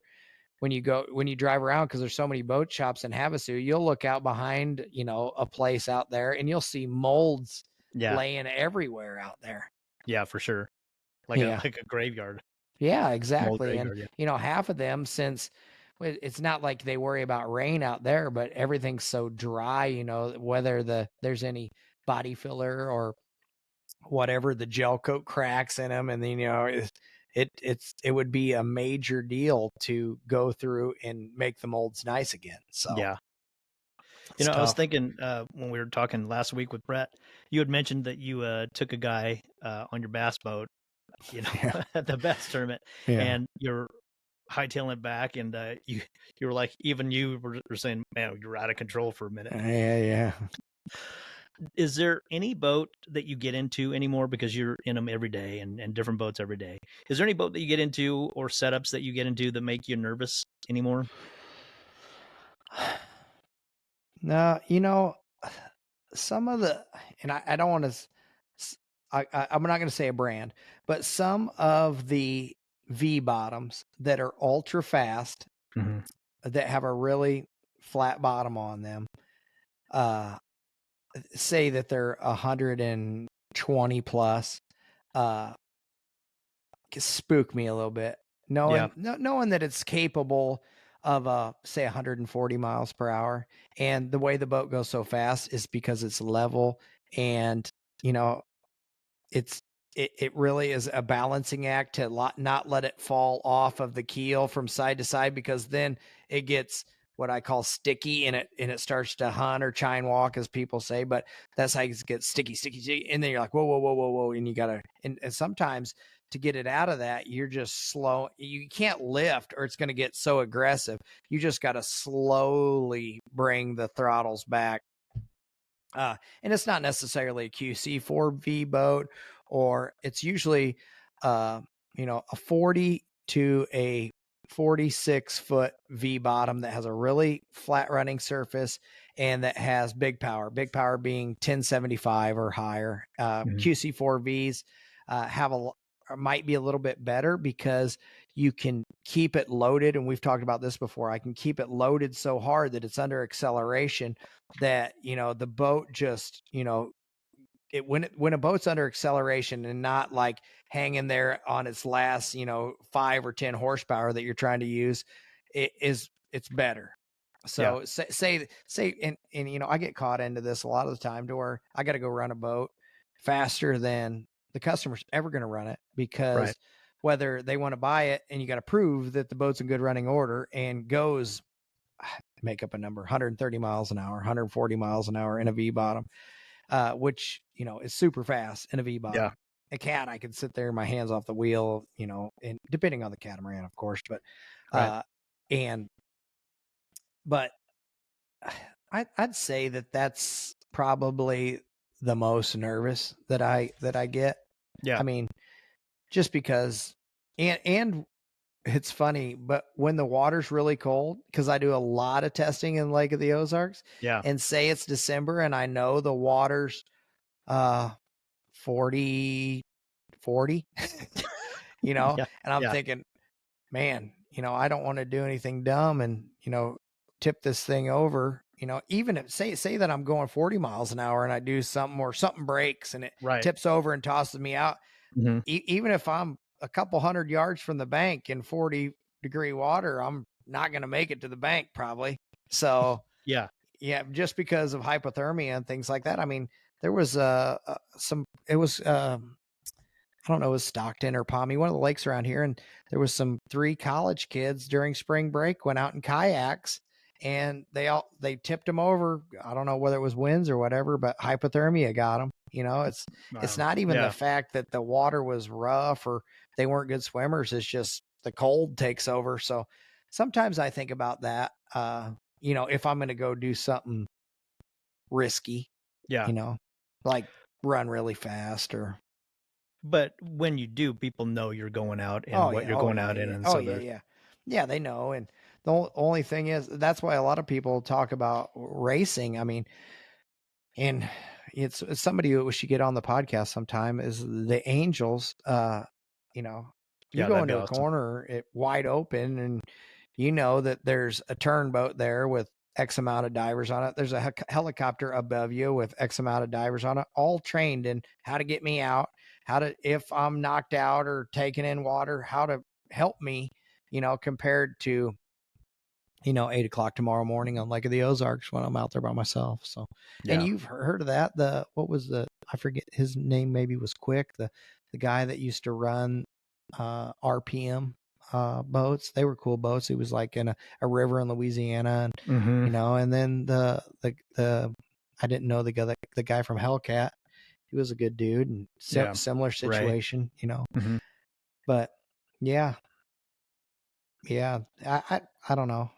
drive around, because there's so many boat shops in Havasu, you'll look out behind, a place out there, and you'll see molds Yeah. laying everywhere out there. Yeah, for sure. Like Yeah. a graveyard. Yeah, exactly. graveyard, And, yeah. half of them, since it's not like they worry about rain out there, but everything's so dry, whether there's any body filler or whatever, the gel coat cracks in them. And then, it would be a major deal to go through and make the molds nice again. So Yeah. it's I was tough. thinking when we were talking last week with Brett, you had mentioned that you took a guy on your bass boat, Yeah. at the bass tournament, Yeah. and you're hightailing it back, and you were like, even you were saying, man, you're out of control for a minute. Yeah. Is there any boat that you get into anymore, because you're in them every day and different boats every day? Is there any boat that you get into or setups that you get into that make you nervous anymore? No, some of the, and I don't want to, I'm not going to say a brand, but some of the V bottoms that are ultra fast, Mm-hmm. that have a really flat bottom on them, say that they're 120 plus, spook me a little bit, knowing that it's capable of say 140 miles per hour. And the way the boat goes so fast is because it's level, and it really is a balancing act to not let it fall off of the keel from side to side, because then it gets what I call sticky, and it starts to hunt or chine walk, as people say. But that's how it gets sticky, and then you're like, whoa, and you gotta, and sometimes to get it out of that, you're just slow. You can't lift, or it's going to get so aggressive. You just got to slowly bring the throttles back. And it's not necessarily a QC4V boat, or it's usually, a 40 to a 46 foot V bottom that has a really flat running surface and that has big power being 1075 or higher. QC4Vs might be a little bit better, because you can keep it loaded. And we've talked about this before. I can keep it loaded so hard that it's under acceleration, that, the boat just, when a boat's under acceleration and not like hanging there on its last, 5 or 10 horsepower that you're trying to use, it's better. So say, and I get caught into this a lot of the time, to where I got to go run a boat faster than the customer's ever going to run it, because whether they want to buy it, and you got to prove that the boat's in good running order and goes, make up a number, 130 miles an hour, 140 miles an hour in a V bottom, which, is super fast in a V bottom. A cat, I could sit there, my hands off the wheel, and depending on the catamaran, of course, but, but I'd say that that's probably the most nervous that I get. Yeah. I mean, just because, and it's funny, but when the water's really cold, because I do a lot of testing in Lake of the Ozarks, and say it's December, and I know the water's 40, and I'm thinking, man, I don't want to do anything dumb and, tip this thing over, even if say that I'm going 40 miles an hour and I do something, or something breaks and it tips over and tosses me out. Even if I'm a couple 100 yards from the bank in 40-degree water, I'm not going to make it to the bank probably. So Yeah. Yeah, just because of hypothermia and things like that. I mean, there was it was I don't know, it was Stockton or Palmy, one of the lakes around here, and there was some 3 college kids during spring break went out in kayaks, and they tipped them over. I don't know whether it was winds or whatever, but hypothermia got them. You know, it's not even the fact that the water was rough or they weren't good swimmers. It's just the cold takes over. So sometimes I think about that. You know, if I'm going to go do something risky, Yeah. you know, like run really fast or. But when you do, people know you're going out and what you're going out in, and so yeah, they know. And the only thing is, that's why a lot of people talk about racing. I mean, and it's somebody who we should get on the podcast sometime is the Angels. You know, you Yeah, go that'd be into a awesome. corner, it wide open, and you know that there's a turnboat there with X amount of divers on it. There's a helicopter above you with X amount of divers on it, all trained in how to get me out, how to, if I'm knocked out or taken in water, how to help me, you know, compared to, you know, 8 o'clock tomorrow morning on Lake of the Ozarks when I'm out there by myself. So, and Yeah. you've heard of that. What was I forget his name, maybe was Quick, the guy that used to run RPM boats. They were cool boats. He was like in a river in Louisiana, and Mhm. you know, and then the I didn't know the guy from Hellcat. He was a good dude and Yeah. similar situation, you know. Mhm. But yeah, I don't know.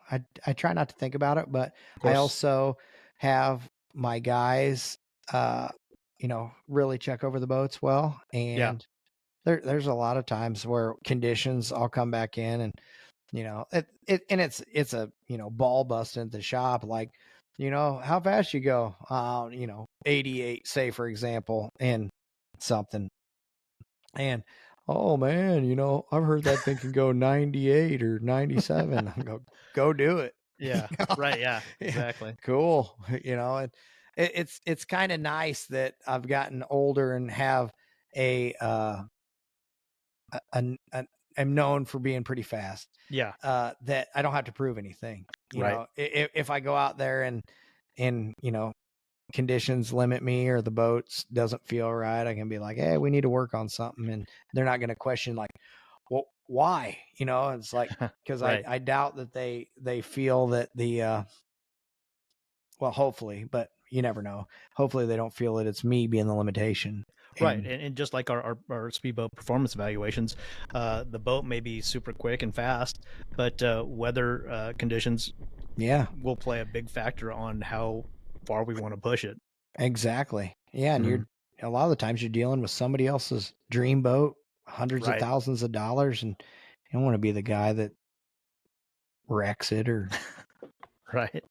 I try not to think about it, but Of I course. also have my guys, you know, really check over the boats well. Yeah. And there's a lot of times where conditions I'll come back in and, you know, and it's a, you know, ball busting at the shop. Like, you know, how fast you go, you know, 88, say for example, and something. And oh man, you know, I've heard that thing can go 98 or 97. I go do it. Yeah. You know? Right. Yeah. Yeah, Exactly. cool. You know, and it's kind of nice that I've gotten older and have a I'm known for being pretty fast. Yeah. That I don't have to prove anything. You Right. know, if I go out there and you know, conditions limit me or the boats doesn't feel right, I can be like, hey, we need to work on something, and they're not going to question like, well, why? You know, it's like, because Right. I doubt that they feel that the well, hopefully, but you never know. Hopefully they don't feel that it's me being the limitation. Right. And just like our speedboat performance evaluations, the boat may be super quick and fast, but weather conditions will play a big factor on how far we want to push it. Exactly. Yeah, and you're a lot of the times you're dealing with somebody else's dream boat, hundreds of thousands of dollars, and you don't want to be the guy that wrecks it or Right.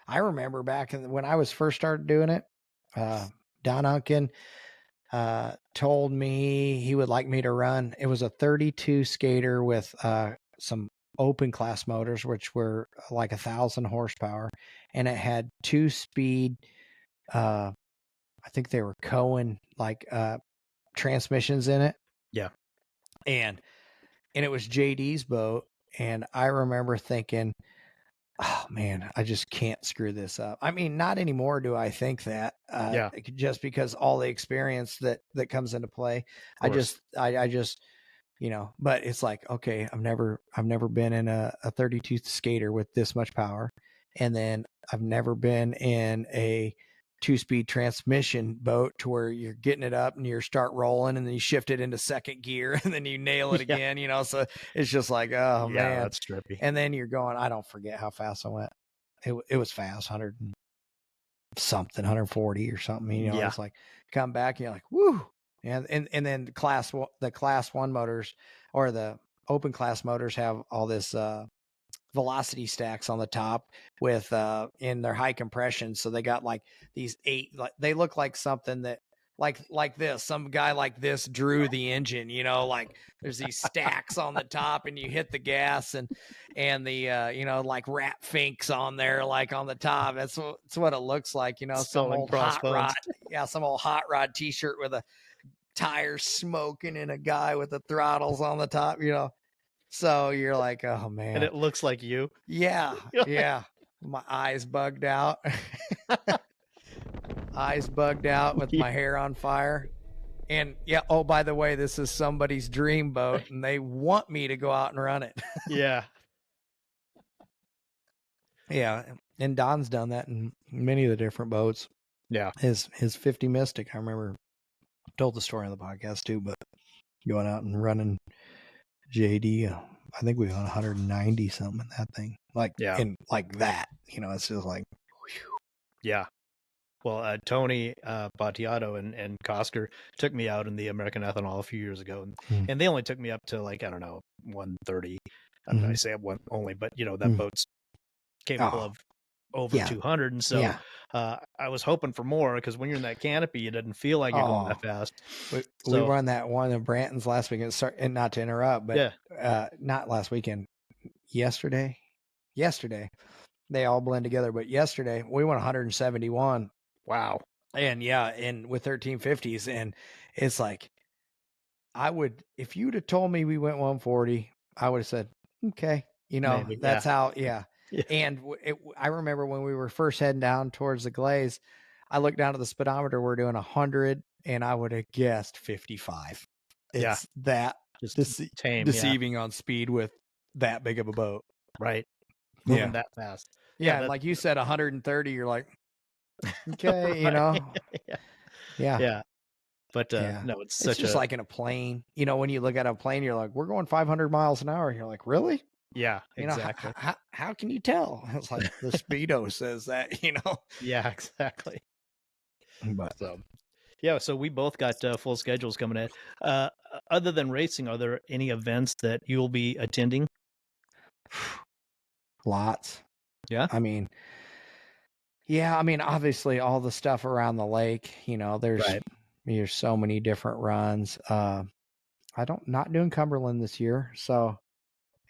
I remember back when I was first started doing it, Don Unkin told me he would like me to run. It was a 32 skater with some open class motors, which were like 1,000 horsepower, and it had 2-speed. I think they were Cohen like transmissions in it. Yeah. And it was JD's boat, and I remember thinking, oh man, I just can't screw this up. I mean, not anymore do I think that, just because all the experience that comes into play. I just, you know, but it's like, okay, I've never been in a 32 skater with this much power. And then I've never been in a 2-speed transmission boat to where you're getting it up and you start rolling and then you shift it into second gear and then you nail it again, you know? So it's just like, oh man, that's trippy. And then you're going, I don't forget how fast I went. It was fast, 100 and something, 140 or something, you know, it's like come back and you're like, woo. And then the class 1 motors or the open class motors have all this, velocity stacks on the top with in their high compression, so they got like these 8, like they look like something that like this, some guy like this drew the engine, you know, like there's these stacks on the top and you hit the gas and the you know, like rat finks on there, like on the top. That's what it looks like, you know. Some old hot rod, some old hot rod t-shirt with a tire smoking and a guy with the throttles on the top, you know. So you're like, oh man. And it looks like you. Yeah. My eyes bugged out. Eyes bugged out with my hair on fire. And yeah, oh, by the way, this is somebody's dream boat and they want me to go out and run it. Yeah. Yeah. And Don's done that in many of the different boats. Yeah. His 50 Mystic, I remember, told the story on the podcast too, but going out and running JD, I think we got 190 something in that thing. Like, Yeah. and like that, you know, it's just like, whew. Yeah. Well, Tony Battiato and Kosker took me out in the American Ethanol a few years ago, and they only took me up to like, I don't know, 130. I say one only, but you know that boat's capable of over 200, and so I was hoping for more because when you're in that canopy, it doesn't feel like you're going that fast. We run that one of Branton's last weekend, and not to interrupt, but not last weekend, yesterday, they all blend together, but yesterday we went 171. Wow. And and with 1350s, and it's like, if you'd have told me we went 140, I would have said, okay, you know, maybe, that's how, And I remember when we were first heading down towards the Glaze, I looked down at the speedometer, we're doing 100, and I would have guessed 55. It's that just tame, deceiving on speed with that big of a boat. Right. Moving that fast. Yeah, like you said, 130, you're like, okay, you know. Yeah. But no, it's just like in a plane. You know, when you look at a plane, you're like, we're going 500 miles an hour. And you're like, really? Yeah, exactly. You know, how can you tell? It's like the Speedo says that, you know? Yeah, exactly. But so we both got full schedules coming in. Other than racing, are there any events that you'll be attending? Lots. Yeah. I mean, obviously all the stuff around the lake, you know, there's so many different runs. Not doing Cumberland this year. So,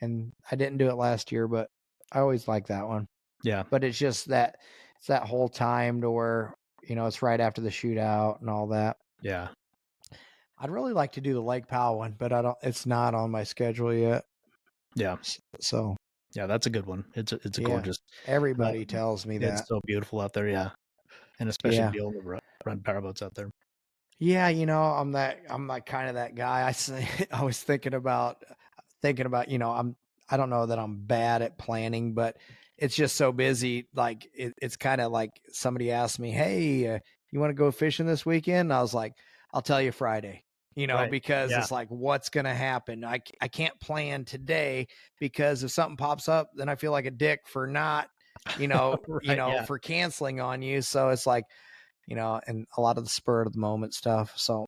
and I didn't do it last year, but I always like that one. Yeah. But it's just that it's that whole time to where, you know, it's right after the shootout and all that. Yeah. I'd really like to do the Lake Powell one, but it's not on my schedule yet. Yeah. So yeah, that's a good one. It's a gorgeous. Everybody tells me that it's so beautiful out there. Yeah, and especially to be able to run powerboats out there. Yeah, you know, I'm like kind of that guy. I was thinking about, you know, I don't know that I'm bad at planning, but it's just so busy. Like it's kind of like somebody asked me, hey, you want to go fishing this weekend? And I was like, I'll tell you Friday. You know, because it's like, what's going to happen? I can't plan today because if something pops up, then I feel like a dick for not, you know, for canceling on you. So it's like, you know, and a lot of the spur of the moment stuff. So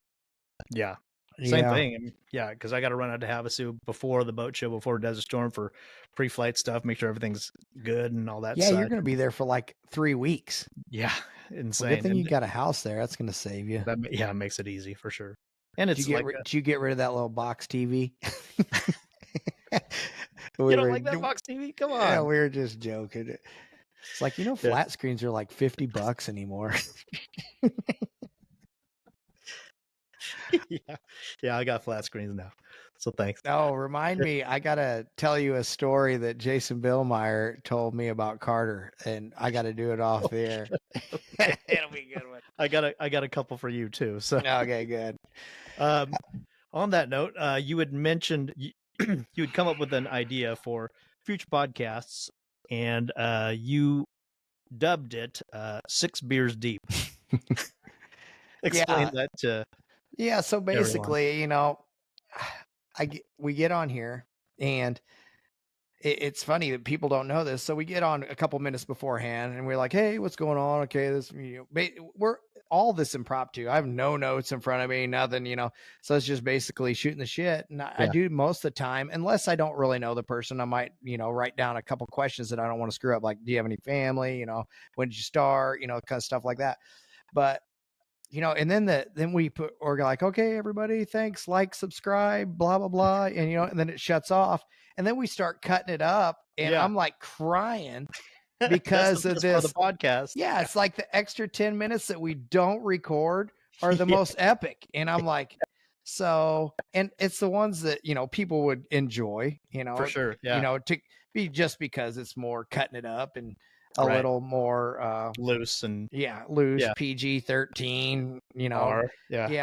same thing. Because I got to run out to Havasu before the boat show, before Desert Storm for pre-flight stuff, make sure everything's good and all that. Yeah, you're going to be there for like 3 weeks. Yeah, insane. Well, good thing you got a house there. That's going to save you. It makes it easy for sure. And it's did you get rid of that little box TV? You don't like that box TV? Come on. Yeah, we were just joking. It's like, you know, flat screens are like $50 anymore. Yeah, I got flat screens now. So thanks. Oh, remind me, I got to tell you a story that Jason Billmeyer told me about Carter, and I got to do it off the air. It'll be a good one. I got a couple for you too. So okay, good. On that note, you had mentioned you had come up with an idea for future podcasts, and you dubbed it 6 Beers Deep. Explain that to so basically, everyone. You know, we get on here, and it's funny that people don't know this. So we get on a couple minutes beforehand, and we're like, "Hey, what's going on?" Okay, this, you know, we're all this impromptu. I have no notes in front of me, nothing, you know. So it's just basically shooting the shit. And I do most of the time, unless I don't really know the person, I might, you know, write down a couple questions that I don't want to screw up. Like, do you have any family? You know, when did you start? You know, kind of stuff like that. But, you know, and then we we're like, okay, everybody, thanks, like, subscribe, blah, blah, blah. And, you know, and then it shuts off. And then we start cutting it up, and I'm like crying because of this for the podcast. Yeah, it's like the extra 10 minutes that we don't record are the most epic. And I'm like, so, and it's the ones that, you know, people would enjoy, you know, for sure. Yeah. You know, to be just because it's more cutting it up. And a Right. little more loose and loose, Yeah. PG-13, you know. R.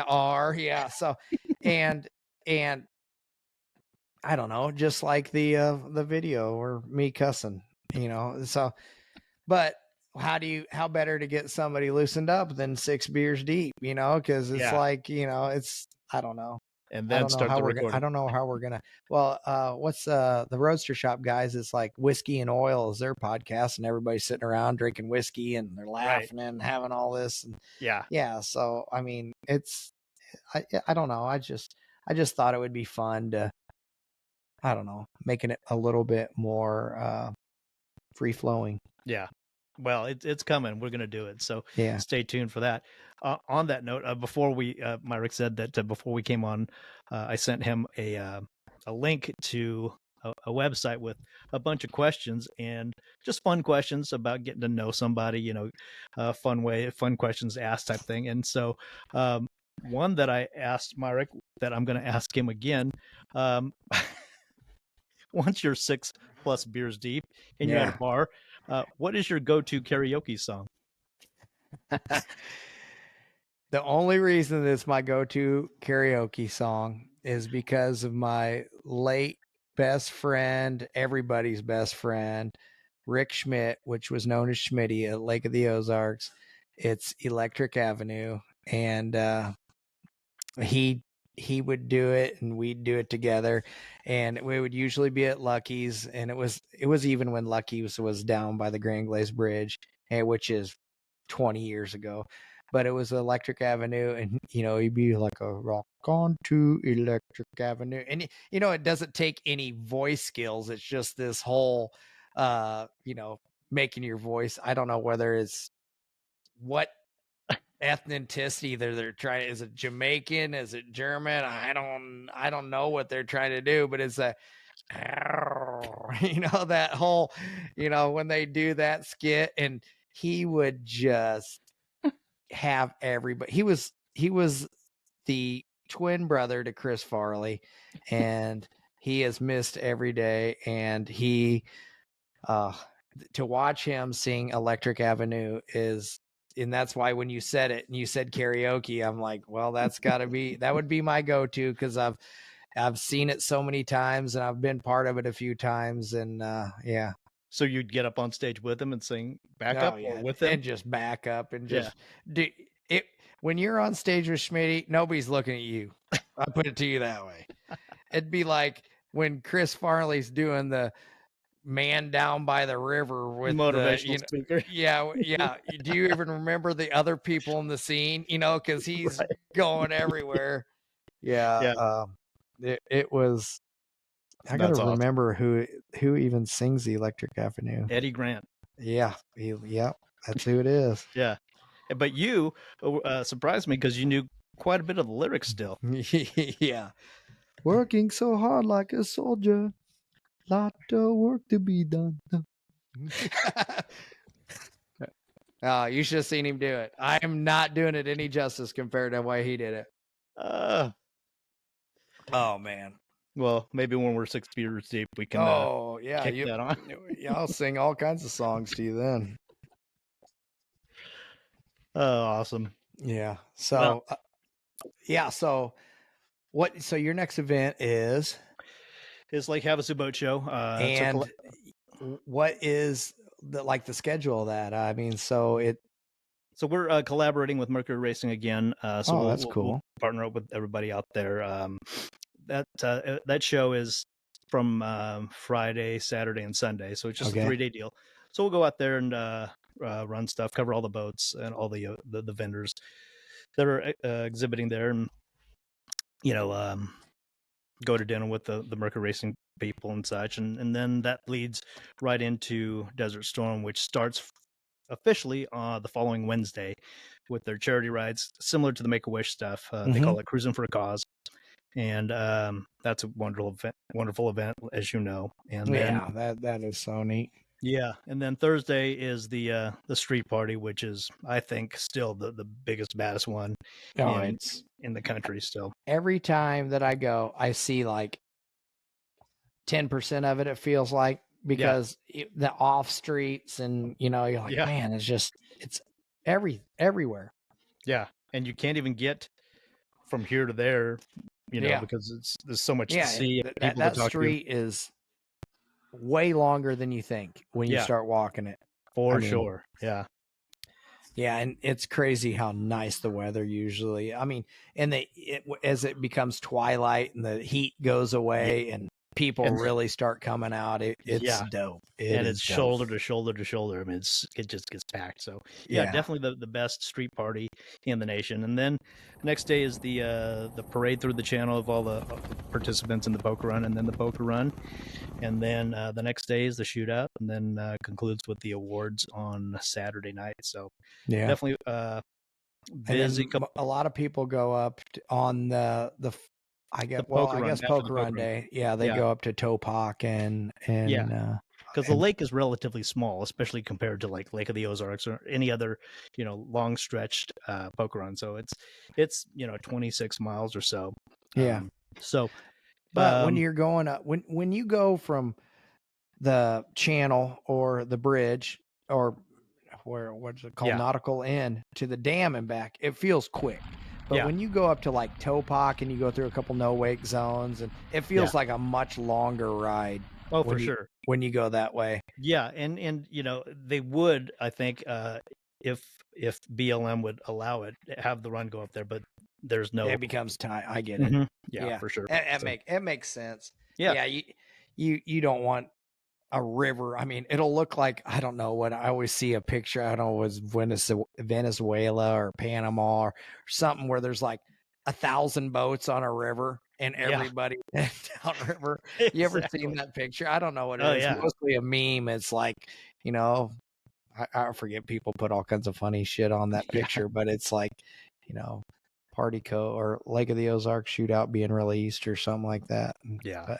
R, so and I don't know, just like the video or me cussing, you know. So but how better to get somebody loosened up than 6 beers deep, you know, because it's Yeah. like, you know, it's I don't know. And I then don't know start how the I recording. don't know how we're gonna. Well, what's the Roadster Shop guys? It's like Whiskey and Oil is their podcast, and everybody's sitting around drinking whiskey and they're laughing and having all this. And Yeah. so I mean, I don't know. I just thought it would be fun to, I don't know, making it a little bit more free flowing. Yeah. Well, it's coming. We're going to do it. So Yeah. stay tuned for that. On that note, before Myrick said that before we came on, I sent him a link to a website with a bunch of questions and just fun questions about getting to know somebody, you know, fun questions asked type thing. And so, one that I asked Myrick that I'm going to ask him again, once you're 6+ beers deep and you're at a bar, what is your go-to karaoke song? The only reason it's my go-to karaoke song is because of my late best friend, everybody's best friend, Rick Schmidt, which was known as Schmitty at Lake of the Ozarks. It's Electric Avenue, and he would do it and we'd do it together, and we would usually be at Lucky's, and it was even when Lucky's was down by the Grand Glaze Bridge, which is 20 years ago, but it was Electric Avenue, and you know, he'd be like a rock on to Electric Avenue, and you know, it doesn't take any voice skills, it's just this whole you know, making your voice, I don't know whether it's what ethnicity they're trying, is it Jamaican, is it German, I don't know what they're trying to do, but it's a you know, that whole, you know, when they do that skit, and he would just have everybody, he was the twin brother to Chris Farley, and he has missed every day, and he to watch him sing Electric Avenue is, and that's why when you said it and you said karaoke, I'm like, well, that's got to be, that would be my go-to, because I've seen it so many times and I've been part of it a few times, and yeah. So you'd get up on stage with them and sing backup or with them? And just back up and just do it. When you're on stage with Schmitty, nobody's looking at you. I put it to you that way. It'd be like when Chris Farley's doing the Man Down by the River with motivational speaker. Yeah. Do you even remember the other people in the scene? You know, because he's going everywhere. Yeah. It was. I got to remember who even sings the Electric Avenue. Eddie Grant. Yeah. That's who it is. Yeah. But you surprised me because you knew quite a bit of the lyrics still. Yeah. Working so hard like a soldier. Lot of work to be done. Oh, you should have seen him do it. I am not doing it any justice compared to the way he did it. Oh, man. Well, maybe when we're 6 beers deep, we can kick that on. Yeah, I'll sing all kinds of songs to you then. Oh, awesome. Yeah. So, so what? So your next event is? It's Lake Havasu Boat Show. And what is the schedule of that? I mean, so we're collaborating with Mercury Racing again. So that's cool. We'll partner up with everybody out there. That show is from Friday, Saturday, and Sunday. So it's just a 3-day deal. So we'll go out there and run stuff, cover all the boats and all the vendors that are exhibiting there, and you know, go to dinner with the Mercury Racing people and such, and then that leads right into Desert Storm, which starts officially the following Wednesday with their charity rides, similar to the Make-A-Wish stuff. They call it Cruising for a Cause, and that's a wonderful event, as you know. And that is so neat. Yeah, and then Thursday is the street party, which is, I think, still the biggest, baddest one in the country still. Every time that I go, I see like 10% of it, it feels like, because the off streets and, you know, you're like, man, it's everywhere. Yeah. And you can't even get from here to there, you know, because there's so much to see. That street is way longer than you think when you start walking it. For sure. Yeah. Yeah, and it's crazy how nice the weather usually. I mean, and as it becomes twilight and the heat goes away and people really start coming out, it's dope. It's shoulder to shoulder to shoulder. I mean, it just gets packed. So definitely the best street party in the nation. And then next day is the parade through the channel of all the participants in the poker run, and then the poker run, and then the next day is the shootout, and then concludes with the awards on Saturday night. So definitely busy. A lot of people go up on the poker run day. Yeah, they go up to Topak and because the lake is relatively small, especially compared to like Lake of the Ozarks or any other, you know, long stretched poker run. So it's 26 miles or so. But when you're going up, when you go from the channel or the bridge or what's it called, nautical end to the dam and back, it feels quick. But when you go up to like Topak and you go through a couple no wake zones, and it feels like a much longer ride. Oh, for sure. When you go that way. Yeah. And, you know, they would, I think, if BLM would allow it, have the run go up there, but there's no, it becomes time. I get it. Mm-hmm. Yeah, for sure. It makes sense. Yeah. You don't want a river. I mean, it'll look like, I don't know what, I always see a picture. I don't know, it was Venezuela or Panama or something where there's like 1,000 boats on a river and everybody downriver. You ever seen that picture? I don't know what it is. It's mostly a meme. It's like, you know, I forget, people put all kinds of funny shit on that picture, but it's like, you know, or Lake of the Ozarks shootout being released or something like that. Yeah.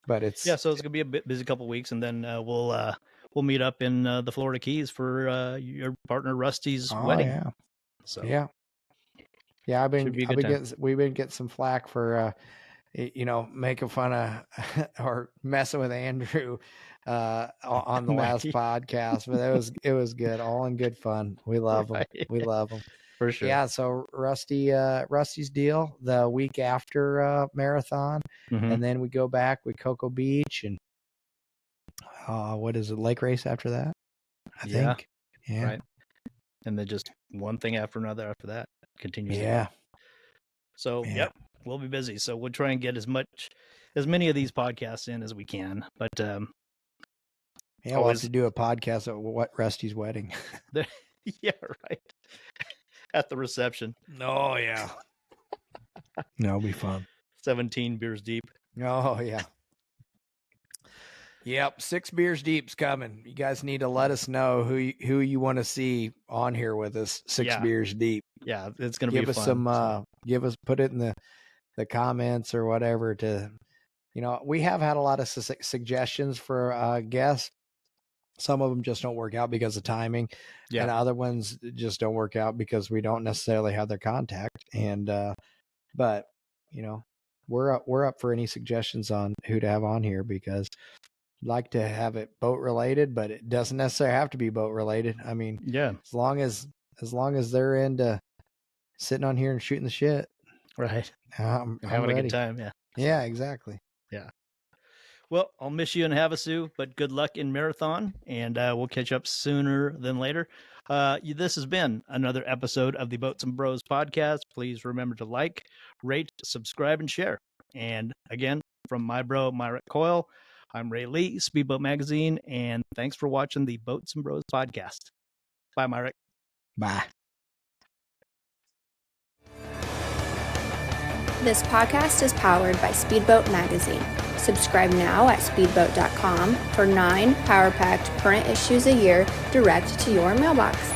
But it's so it's gonna be a bit busy couple of weeks, and then we'll meet up in the Florida Keys for your partner Rusty's wedding. Yeah. So we've been getting some flack for you know, making fun of or messing with Andrew on the last podcast, but it was good, all in good fun. We love them. We love them. For sure. Yeah, so Rusty's deal the week after marathon, and then we go back with Cocoa Beach and what is it, lake race after that? I think. Yeah. Right. And then just one thing after another after that continues. Yeah. So we'll be busy. So we'll try and get as many of these podcasts in as we can. But we'll have to do a podcast at Rusty's wedding. Yeah, right. At the reception. Oh, yeah. That'll be fun. 17 beers deep. Oh, yeah. Yep, 6 beers deep's coming. You guys need to let us know who you want to see on here with us. 6 beers deep. Yeah, it's going to be fun. Put it in the comments or whatever to, you know, we have had a lot of suggestions for guests. Some of them just don't work out because of timing, and other ones just don't work out because we don't necessarily have their contact. And but you know, we're up for any suggestions on who to have on here, because I'd like to have it boat related, but it doesn't necessarily have to be boat related. I mean, as long as they're into sitting on here and shooting the shit, right? I'm having ready. A good time. Yeah, exactly. Yeah. Well, I'll miss you in Havasu, but good luck in marathon, and we'll catch up sooner than later. This has been another episode of the Boats and Bros podcast. Please remember to like, rate, subscribe, and share. And again, from my bro, Myrick Coil, I'm Ray Lee, Speedboat Magazine, and thanks for watching the Boats and Bros podcast. Bye, Myrick. Bye. This podcast is powered by Speedboat Magazine. Subscribe now at speedboat.com for 9 power-packed current issues a year direct to your mailbox.